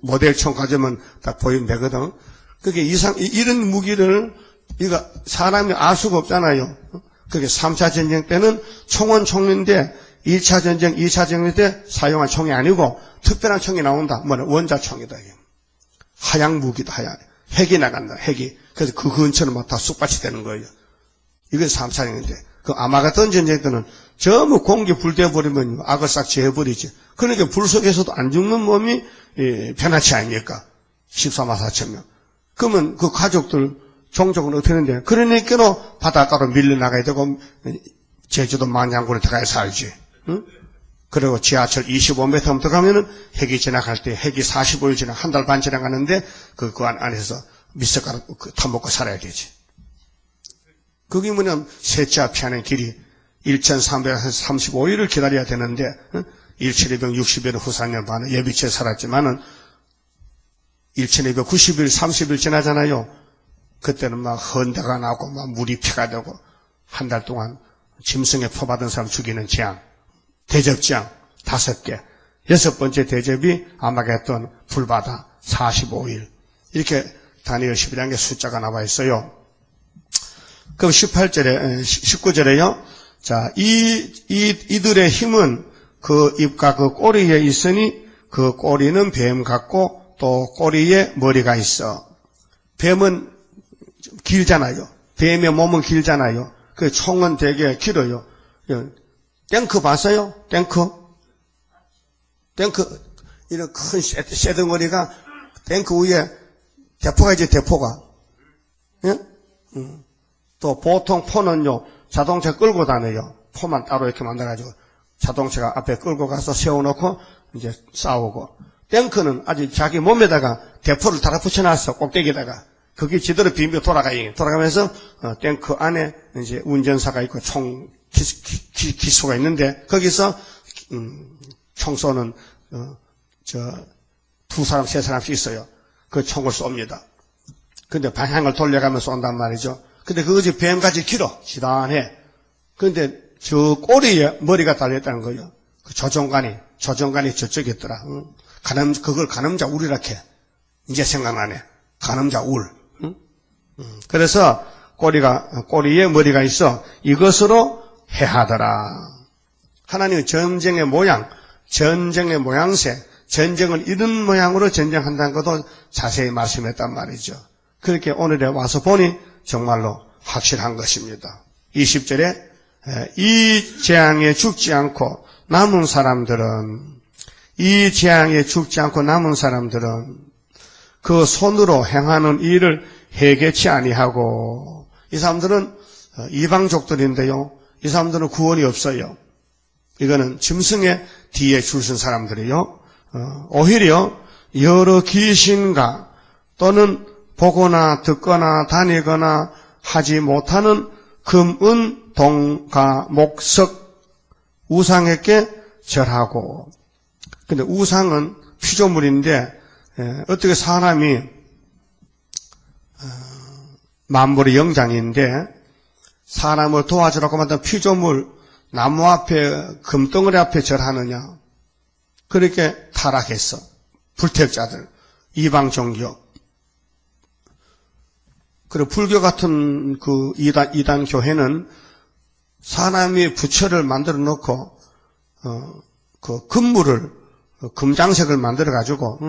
모델 총 가져오면 딱 보이면 되거든. 그게 이런 무기를 이거 사람이 알 수가 없잖아요. 그게 3차 전쟁 때는 총은 총인데 1차 전쟁, 2차 전쟁 때 사용한 총이 아니고 특별한 총이 나온다. 뭐냐 원자총이다. 이게. 하양 무기다. 하양. 핵이 나간다. 핵이. 그래서 그 근처는 막 다 쑥밭이 되는 거예요. 이게 3차 전쟁인데 그 아마겟돈 전쟁 때는 전부 공기 불대버리면 악을 싹 재버리지. 그러니까 불 속에서도 안 죽는 몸이 변화치 아닙니까? 14만 4천 명. 그러면 그 가족들 종족은 어떻게 하는데? 그러니까 바닷가로 밀려나가야 되고 제주도 만양군에 들어가야 살지. 응? 그리고 지하철 25m 들어가면은 핵이 지나갈 때 핵이 45일 지나 한 달 반 지나가는데 그 안에서 미숫가루 타 먹고 살아야 되지. 그게 뭐냐면 셋째 피하는 길이 1335일을 기다려야 되는데 1760일 후사년 반에 예비치에 살았지만은 1290일 30일 지나잖아요. 그때는 막 헌대가 나고 막 물이 피가 되고 한 달 동안 짐승에 퍼받은 사람 죽이는 재앙, 대접재앙 5개, 6번째 대접이 아마겟돈 불바다 45일 이렇게 다니엘 11장에 숫자가 나와 있어요. 그럼 19절에요. 자, 이들의 힘은 그 입과 그 꼬리에 있으니 그 꼬리는 뱀 같고 또 꼬리에 머리가 있어. 뱀은 길잖아요. 뱀의 몸은 길잖아요. 그 총은 되게 길어요. 탱크 봤어요? 탱크, 이런 큰 쇠덩어리가 탱크 위에 대포가 있지, 대포가. 예? 또 보통 포는요, 자동차 끌고 다녀요. 포만 따로 이렇게 만들어가지고 자동차가 앞에 끌고 가서 세워놓고 이제 싸우고. 탱크는 아직 자기 몸에다가 대포를 달아붙여놨어, 꼭대기에다가. 그게 지대로 빙빙 돌아가면서 탱크 안에 이제 운전사가 있고 총 기수가 있는데 거기서 총 쏘는 두 사람 세 사람씩 있어요. 그 총을 쏩니다. 근데 방향을 돌려가면서 쏜단 말이죠. 근데 그것이 뱀같이 길어, 지단해. 근데 저 꼬리에 머리가 달려있다는 거예요. 그 조종관이 저쪽에 있더라. 그걸 가늠자 울이라 해. 이제 생각나네. 가늠자 울. 그래서 꼬리에 머리가 있어 이것으로 해하더라. 하나님은 전쟁의 모양새, 전쟁을 이런 모양으로 전쟁한다는 것도 자세히 말씀했단 말이죠. 그렇게 오늘에 와서 보니 정말로 확실한 것입니다. 20절에 이 재앙에 죽지 않고 남은 사람들은 그 손으로 행하는 일을 해결치 아니하고, 이 사람들은 이방족들인데요. 이 사람들은 구원이 없어요. 이거는 짐승의 뒤에 줄 선 사람들이요. 오히려 여러 귀신과 또는 보거나 듣거나 다니거나 하지 못하는 금, 은, 동, 가, 목, 석 우상에게 절하고. 근데 우상은 피조물인데 어떻게 사람이 만물의 영장인데 사람을 도와주라고 만든 피조물 나무 앞에 금덩어리 앞에 절하느냐. 그렇게 타락했어. 불택자들, 이방 종교. 그리고 불교 같은 그 이단 교회는 사람이 부처를 만들어 놓고 그 금물을 금장색을 만들어 가지고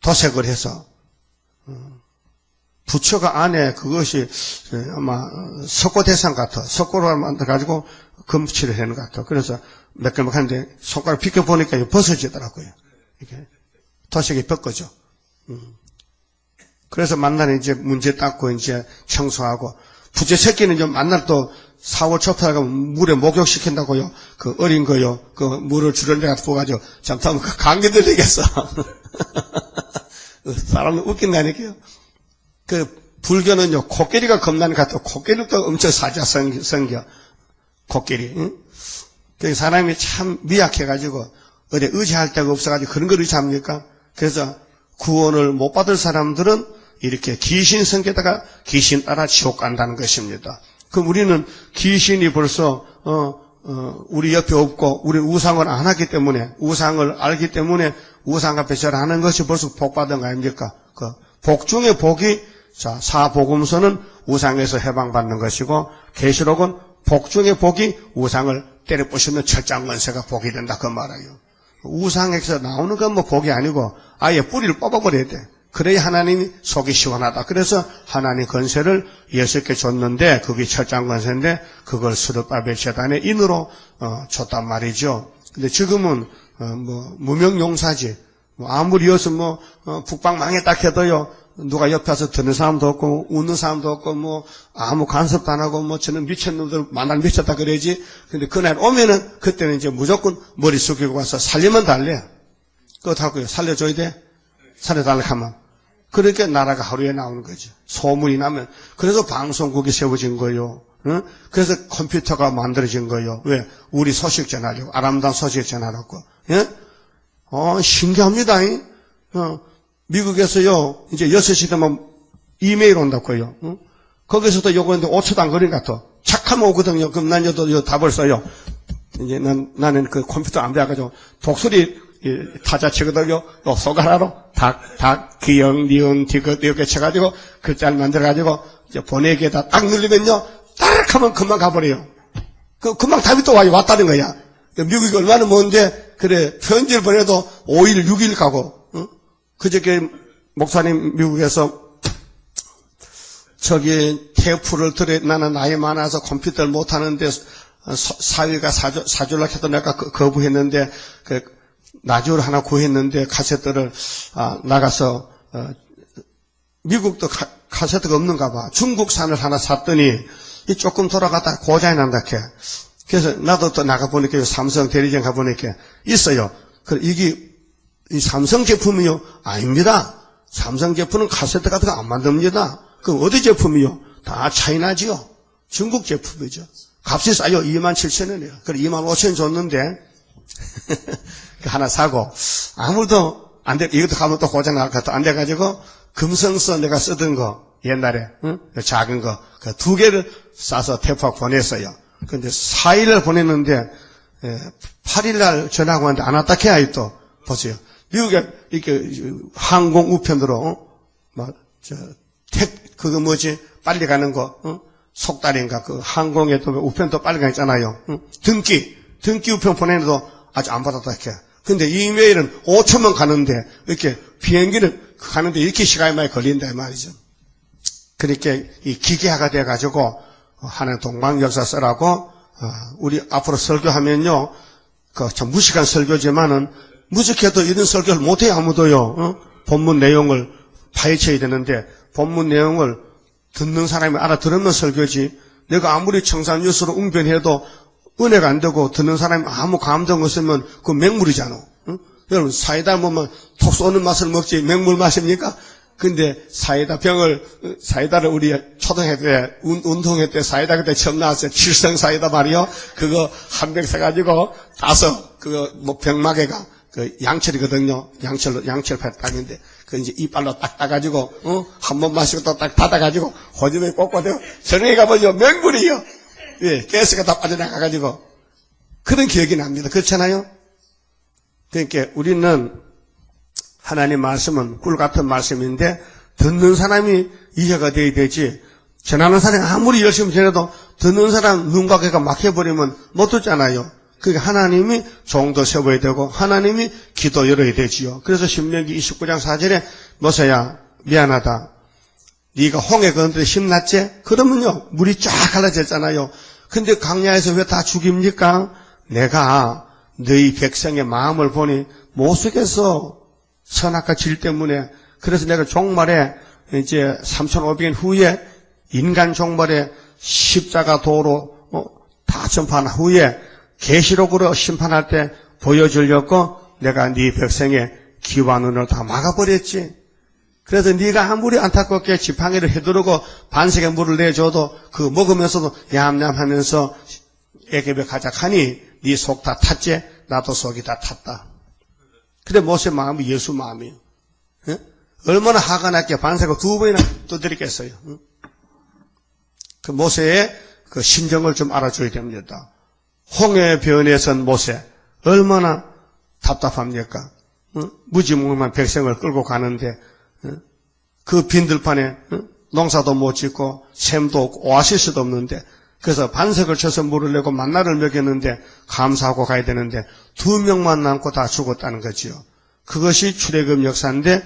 도색을 해서 부처가 안에 그것이 아마 석고대상 같아. 석고로 만들어가지고 금칠을 하는 것 같아. 그래서 몇 개만 하는데 손가락 비껴보니까 벗어지더라고요. 이렇게 도색이 벗겨져. 그래서 만날 이제 문제 닦고 이제 청소하고. 부처 새끼는 좀 만날 또 4월 초파가 물에 목욕시킨다고요. 그 어린 거요. 그 물을 주런 데가 부어가지고 잠깐만 감기 들리겠어. 사람은 웃긴다니까요. 그 불교는요, 코끼리가 겁나는 것 같아요. 코끼리도 엄청 사자 생겨. 코끼리. 응? 그 사람이 참 미약해가지고 어디 의지할 데가 없어가지고 그런 걸 의지합니까? 그래서 구원을 못 받을 사람들은 이렇게 귀신 섬기다가 귀신 따라 지옥 간다는 것입니다. 그럼 우리는 귀신이 벌써 우리 옆에 없고 우리 우상을 안 하기 때문에, 우상을 알기 때문에 우상 앞에 절하는 것이 벌써 복 받은 거 아닙니까? 그 복 중에 복이, 자, 사복음서는 우상에서 해방받는 것이고, 계시록은 복 중에 복이 우상을 때려 부수는 철장 권세가 복이 된다 그 말이에요. 우상에서 나오는 건 뭐 복이 아니고 아예 뿌리를 뽑아버려야 돼. 그래야 하나님이 속이 시원하다. 그래서 하나님 권세를 6개 줬는데 그게 철장 권세인데 그걸 스룹바벨 재단의 인으로 줬단 말이죠. 근데 지금은 뭐 무명용사지. 뭐 아무리 여서 뭐 북방 망했다 해도요. 누가 옆에서 듣는 사람도 없고 웃는 사람도 없고 뭐 아무 간섭도 안 하고 뭐 저는 미쳤놈들 만날 미쳤다 그래야지. 근데 그날 오면은 그때는 이제 무조건 머리 숙이고 와서 살리면 달래. 그거 하고요. 살려줘야 돼. 살려달라 하면. 그렇게 나라가 하루에 나오는 거죠. 소문이 나면. 그래서 방송국이 세워진 거예요. 응? 그래서 컴퓨터가 만들어진 거예요. 왜? 우리 소식 전하려고. 아름다운 소식 전하려고. 예? 신기합니다. 미국에서요, 이제 6시 되면 이메일 온다고요. 응? 거기서도 요거 있는데 5초도 안 걸린 것 같아. 착하면 오거든요. 그럼 난 요 답을 써요. 이제 나는 그 컴퓨터 안 배워가지고 독수리 타자 치거든요. 요 소가라로 닭, 기영, 니은, 디귿 이렇게 쳐가지고 글자를 만들어가지고 이제 보내기에다 딱 누르면요. 딱 하면 금방 가버려요. 금방 답이 또 와요. 왔다는 거야. 미국이 얼마나 먼데 그래 편지를 보내도 5일, 6일 가고. 응? 그저께 목사님 미국에서 저기 테이프를 들여 나는 나이 많아서 컴퓨터를 못하는데 사위가 사주려고 해도 내가 거부했는데 나주를 하나 구했는데 카세트를 나가서 미국도 카세트가 없는가 봐. 중국산을 하나 샀더니 이 조금 돌아가다 고장이 난다 캐. 그래서 나도 또 나가보니까 삼성 대리점 가보니까 있어요. 이게 이 삼성 제품이요? 아닙니다. 삼성 제품은 카세트 같은 거 안 만듭니다. 그럼 어디 제품이요? 다 차이나지요. 중국 제품이죠. 값이 싸요. 27,000원이에요. 그래 25,000원 줬는데 하나 사고 아무도 안 돼. 이것도 가면 또 고장 날 것도 안 돼가지고 금성서 내가 쓰던 거 옛날에 작은 거 그 2개를 싸서 테이프하고 보냈어요. 근데 4일을 보냈는데 8일날 전화하고 왔는데 안 왔다 해야 또 보세요. 미국에 이렇게 항공 우편으로 그거 뭐지 빨리 가는 거 속달인가 그 항공에도 우편도 빨리 가있잖아요. 등기 우편 보내도 아직 안 받았다 해. 근데 이메일은 5초만 가는데 이렇게 비행기는 가는데 이렇게 시간이 많이 걸린다 이 말이죠. 그렇게 이 기계화가 돼가지고 하나님 동방역사 쓰라고 우리 앞으로 설교하면요 참 무식한 설교지만은 무식해도 이런 설교를 못해요 아무도요. 본문 내용을 파헤쳐야 되는데 본문 내용을 듣는 사람이 알아들으면 설교지. 내가 아무리 청산유수로 웅변해도 은혜가 안 되고 듣는 사람이 아무 감동 없으면 그 맹물이잖아. 응? 여러분 사이다 먹으면 톡 쏘는 맛을 먹지 맹물 마십니까? 근데 사이다를 우리 초등학교 때 운동회 때 사이다 그때 처음 나왔어요. 칠성 사이다 말이요. 그거 한 병 사가지고 따서 그거 뭐 병마개가 그 양철이거든요. 양철 팩딱인데 그 이제 이빨로 딱 따가지고 한 번 마시고 또 딱 닫아가지고 호주머니 꽂고대요. 저녁에 가면요 맹물이요. 예, 가스가 다 빠져나가가지고 그런 기억이 납니다. 그렇잖아요. 그러니까 우리는 하나님 말씀은 꿀 같은 말씀인데 듣는 사람이 이해가 돼야 되지. 전하는 사람이 아무리 열심히 전해도 듣는 사람 눈과 귀가 막혀버리면 못 듣잖아요. 그러니까 하나님이 종도 세워야 되고 하나님이 기도 열어야 되지요. 그래서 신명기 29장 4절에 모세야 미안하다. 네가 홍해 건너는데 힘났지? 그러면요 물이 쫙 갈라졌잖아요. 근데 광야에서 왜 다 죽입니까? 내가 너희 백성의 마음을 보니 못 속에서 선악과 질 때문에 그래서 내가 종말에 이제 3,500년 후에 인간 종말에 십자가 도로 다 전파한 후에 계시록으로 심판할 때 보여주려고 내가 네 백성의 귀와 눈을 다 막아버렸지. 그래서 네가 아무리 안타깝게 지팡이를 휘두르고 반석에 물을 내줘도 그 먹으면서도 얌얌하면서 애굽에 가자 하니 네 속 다 탔지? 나도 속이 다 탔다. 근데 모세 마음이 예수 마음이에요. 예? 얼마나 화가 났게 반석을 2번이나 두드리겠어요. 그 모세의 그 심정을 좀 알아줘야 됩니다. 홍해 변에 선 모세 얼마나 답답합니까? 무지몽만 백성을 끌고 가는데 그 빈들판에 농사도 못 짓고 샘도 없고 오아시스도 없는데 그래서 반석을 쳐서 물을 내고 만나를 먹였는데 감사하고 가야 되는데 2명만 남고 다 죽었다는 거지요. 그것이 출애굽 역사인데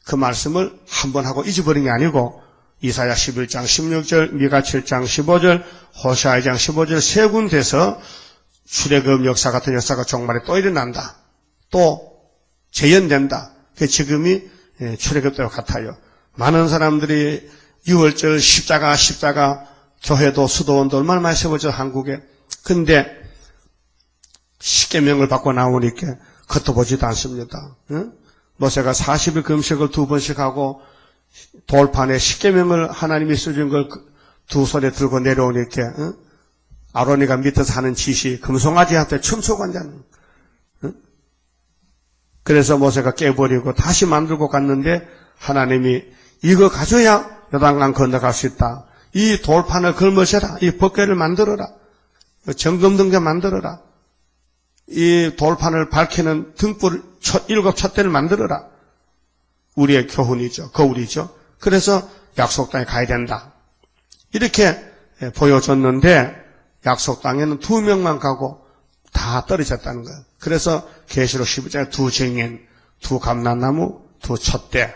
그 말씀을 한 번 하고 잊어버린 게 아니고 이사야 11장 16절, 미가 7장 15절, 호시아 2장 15절 세 군데서 출애굽 역사 같은 역사가 종말에 또 일어난다. 또 재현된다. 그게 지금이 출애굽 때와 같아요. 많은 사람들이 6월절 십자가 교회도 수도원도 얼마나 많이 세워져 한국에. 근데 십계명을 받고 나오니까 그것도 보지도 않습니다. 응? 모세가 40일 금식을 2번씩 하고 돌판에 십계명을 하나님이 써준 걸 두 손에 들고 내려오니까 아론이가 밑에서 하는 짓이 금송아지한테 춤춰간다는. 그래서 모세가 깨버리고 다시 만들고 갔는데 하나님이 이거 가져야 요단강 건너갈 수 있다. 이 돌판을 걸머셔라. 이 법궤를 만들어라. 정금등대 만들어라. 이 돌판을 밝히는 등불 7촛대를 만들어라. 우리의 교훈이죠. 거울이죠. 그래서 약속 땅에 가야 된다. 이렇게 보여줬는데 약속 땅에는 2명만 가고 다 떨어졌다는 거예요. 그래서 계시록 12장에 2증인, 2감람나무, 2촛대.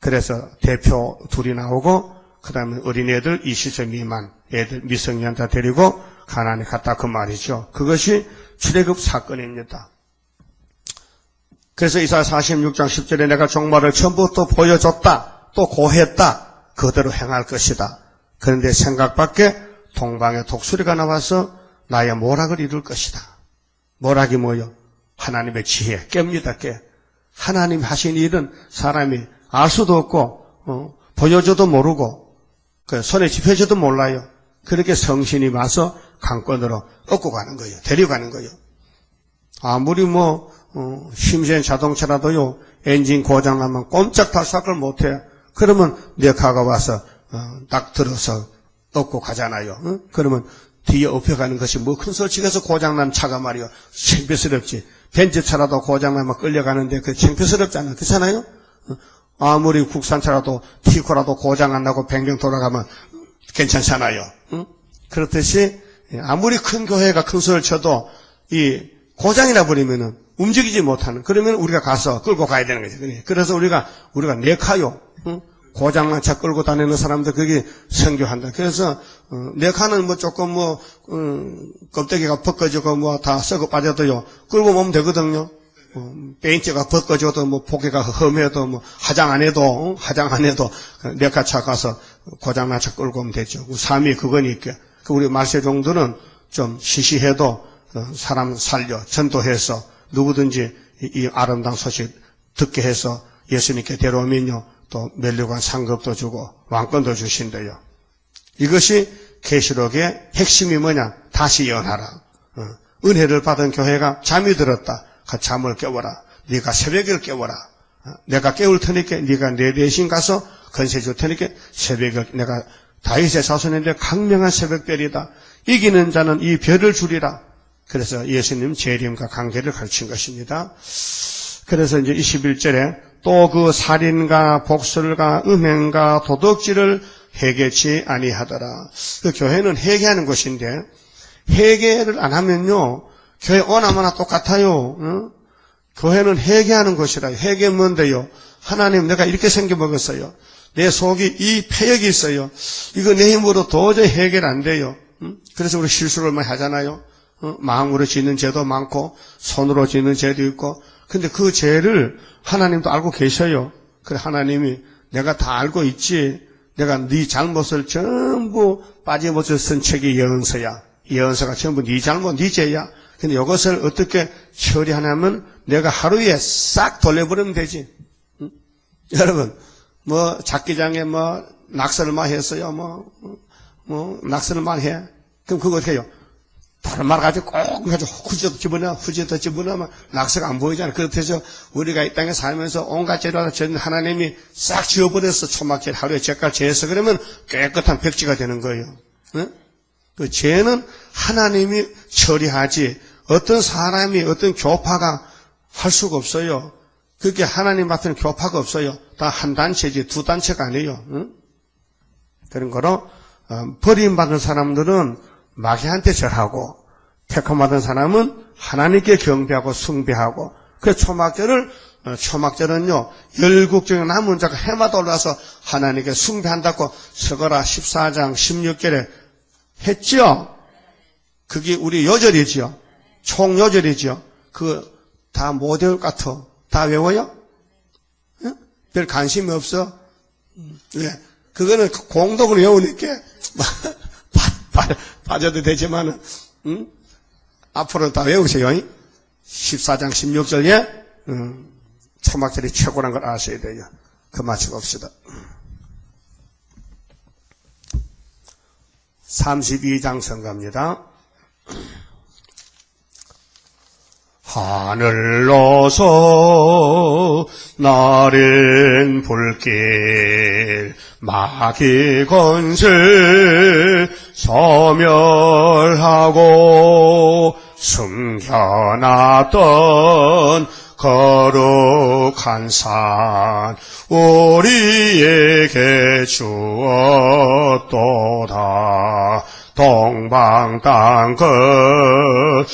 그래서 대표 둘이 나오고 그 다음에 어린애들 20세 미만 애들 미성년 다 데리고 가나안에 갔다 그 말이죠. 그것이 출애굽 사건입니다. 그래서 이사야 46장 10절에 내가 종말을 처음부터 보여줬다. 또 고했다. 그대로 행할 것이다. 그런데 생각 밖에 동방에 독수리가 나와서 나의 모락을 이룰 것이다. 모락이 뭐요? 하나님의 지혜. 깹니다. 깨. 하나님 하신 일은 사람이 알 수도 없고 보여줘도 모르고 손에 집혀줘도 몰라요. 그렇게 성신이 와서 강권으로 얻고 가는 거예요. 데려가는 거예요. 아무리 힘센 자동차라도요. 엔진 고장나면 꼼짝달싹을 못해. 그러면 뇌카가 와서 딱 들어서 얻고 가잖아요. 그러면 뒤에 업혀가는 것이 큰 소식에서 고장난 차가 말이요. 창피스럽지. 벤츠차라도 고장나면 끌려가는데 그 창피스럽잖아요. 그렇잖아요? 아무리 국산차라도 티코라도 고장 안 나고 변경 돌아가면 괜찮잖아요. 그렇듯이 아무리 큰 교회가 큰 소리를 쳐도 이 고장이 나버리면은 움직이지 못하는, 그러면 우리가 가서 끌고 가야 되는 거죠. 그래서 우리가 내 카요. 고장난 차 끌고 다니는 사람들 거기 선교한다. 그래서 내 카는 조금 껍데기가 벗겨지고 다 썩어 빠져도요. 끌고 오면 되거든요. 페인트가 벗겨져도 포개가 험해도 화장 안 해도 내 카 차 가서 고장난 차 끌고 오면 되죠. 삶이 그거니까. 우리 말세 정도는 좀 시시해도 사람 살려 전도해서 누구든지 이 아름다운 소식 듣게 해서 예수님께 데려오면요. 또 멸류관 상급도 주고 왕권도 주신대요. 이것이 계시록의 핵심이 뭐냐? 다시 예언하라. 은혜를 받은 교회가 잠이 들었다. 그 잠을 깨워라. 네가 새벽을 깨워라. 내가 깨울 테니까 네가 내 대신 가서 건세 줄 테니까 새벽을 내가 다윗의 자손인데 강명한 새벽별이다. 이기는 자는 이 별을 주리라. 그래서 예수님 재림과 관계를 가르친 것입니다. 그래서 이제 21절에 또 그 살인과 복술과 음행과 도덕질을 회개치 아니하더라. 그 교회는 회개하는 곳인데 회개를 안 하면요 교회 오나마나 똑같아요. 교회는 회개하는 곳이라. 회개 뭔데요? 하나님 내가 이렇게 생겨 먹었어요. 내 속이 이 폐역이 있어요. 이거 내 힘으로 도저히 해결 안 돼요. 그래서 우리 실수를 많이 하잖아요. 마음으로 짓는 죄도 많고 손으로 짓는 죄도 있고. 근데 그 죄를 하나님도 알고 계셔요. 그래 하나님이 내가 다 알고 있지. 내가 네 잘못을 전부 빠짐없이 쓴 책이 예언서야. 예언서가 전부 네 잘못, 네 죄야. 근데 이것을 어떻게 처리하냐면 내가 하루에 싹 돌려버리면 되지. 여러분 작기장에 낙서를 많이 했어요. 낙서를 많이 해. 그럼 그거 어떻게 해요? 다른 말 가지고 꼭 가지고 후지도 집어넣으면 낙서가 안 보이잖아요. 그렇듯이 우리가 이 땅에 살면서 온갖 죄를 전 하나님이 싹 지워버렸어. 초막죄 하루에 죄값 죄해서 그러면 깨끗한 백지가 되는 거예요. 그 죄는 하나님이 처리하지 어떤 사람이 어떤 교파가 할 수가 없어요. 그게 하나님 맡은 교파가 없어요. 다 한 단체지 두 단체가 아니에요. 그런 거로 버림받은 사람들은 마귀한테 절하고 택함받은 사람은 하나님께 경배하고 숭배하고 그 초막절은요 열국 중에 남은 자가 해마다 올라와서 하나님께 숭배한다고 서거라 14장 16절에 했죠. 그게 우리 요절이죠. 총요절이죠. 그 다 못 외울 것 같아. 다 외워요? 응? 별 관심이 없어? 왜? 그거는 공동으로 외우니까 빠져도 되지만은 앞으로 다 외우세요. 14장 16절에 초막절이 최고란 걸 아셔야 돼요. 마치 봅시다. 32장 선가입니다. 하늘로서 나른 불길 마귀 건세 소멸하고 숨겨놨던 거룩한 산 우리에게 주었도다. 동방 땅끝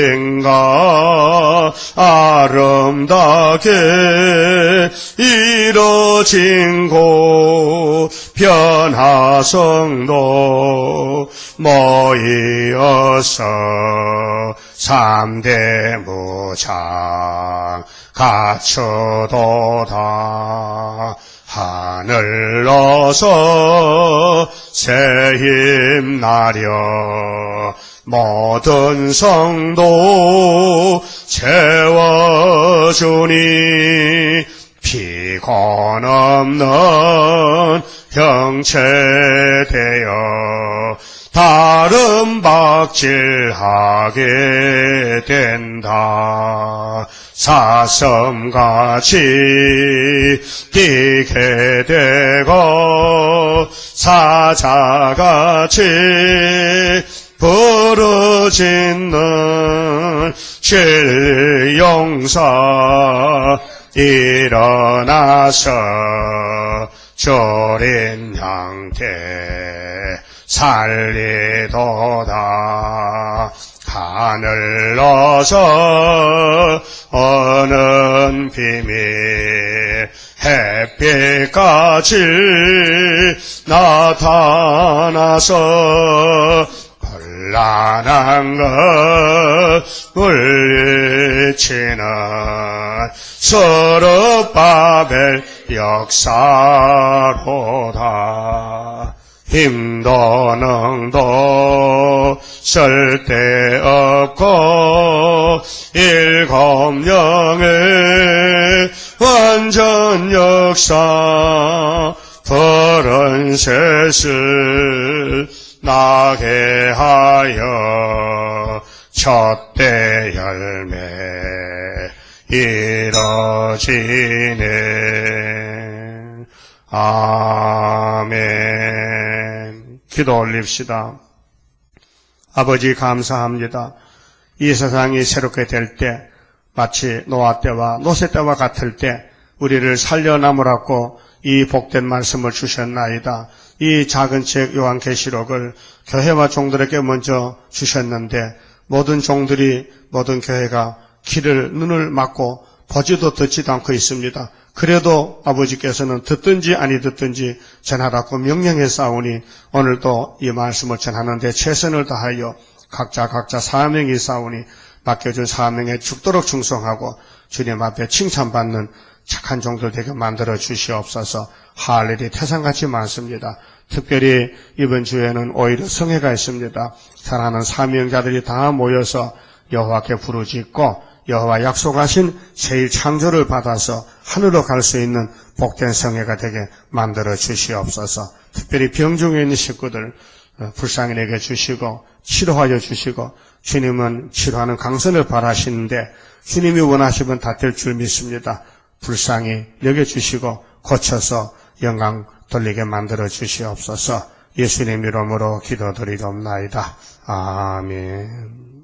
어디인가 아름답게 이뤄진 곳 변화성도 모이어서 3대 무장 갖추도다. 하늘로서 새 힘 나려 모든 성도 채워주니 피곤 없는 형체 되어 다른 박질하게 된다. 사슴같이 뛰게 되고 사자같이 부르짖는 진리 용사 일어나서 졸인 형태 살리도다. 하늘로서 오는 비밀 햇빛까지 나타나서 혼란한 것 물리치는 서럽바벨 역사로다. 힘도 능도 쓸데없고 일곱 영의 완전 역사 푸른 셋을 나게 하여 첫대 열매 이뤄지네. 아멘. 기도 올립시다. 아버지 감사합니다. 이 세상이 새롭게 될 때 마치 노아 때와 노세 때와 같을 때 우리를 살려남으라고 이 복된 말씀을 주셨나이다. 이 작은 책 요한계시록을 교회와 종들에게 먼저 주셨는데 모든 종들이 모든 교회가 눈을 막고 보지도 듣지도 않고 있습니다. 그래도 아버지께서는 듣든지 아니 듣든지 전하라고 명령했사오니 오늘도 이 말씀을 전하는데 최선을 다하여 각자 사명이 있사오니 맡겨준 사명에 죽도록 충성하고 주님 앞에 칭찬받는 착한 종들 되게 만들어 주시옵소서. 할 일이 태산같이 많습니다. 특별히 이번 주에는 오히려 성회가 있습니다. 사랑하는 사명자들이 다 모여서 여호와께 부르짖고 여호와 약속하신 새일 창조를 받아서 하늘로 갈 수 있는 복된 성회가 되게 만들어 주시옵소서. 특별히 병중에 있는 식구들 불쌍히 내게 주시고 치료하여 주시고 주님은 치료하는 강선을 바라시는데 주님이 원하시면 다 될 줄 믿습니다. 불쌍히 여겨주시고 고쳐서 영광 돌리게 만들어 주시옵소서. 예수님 이름으로 기도드리옵나이다. 아멘.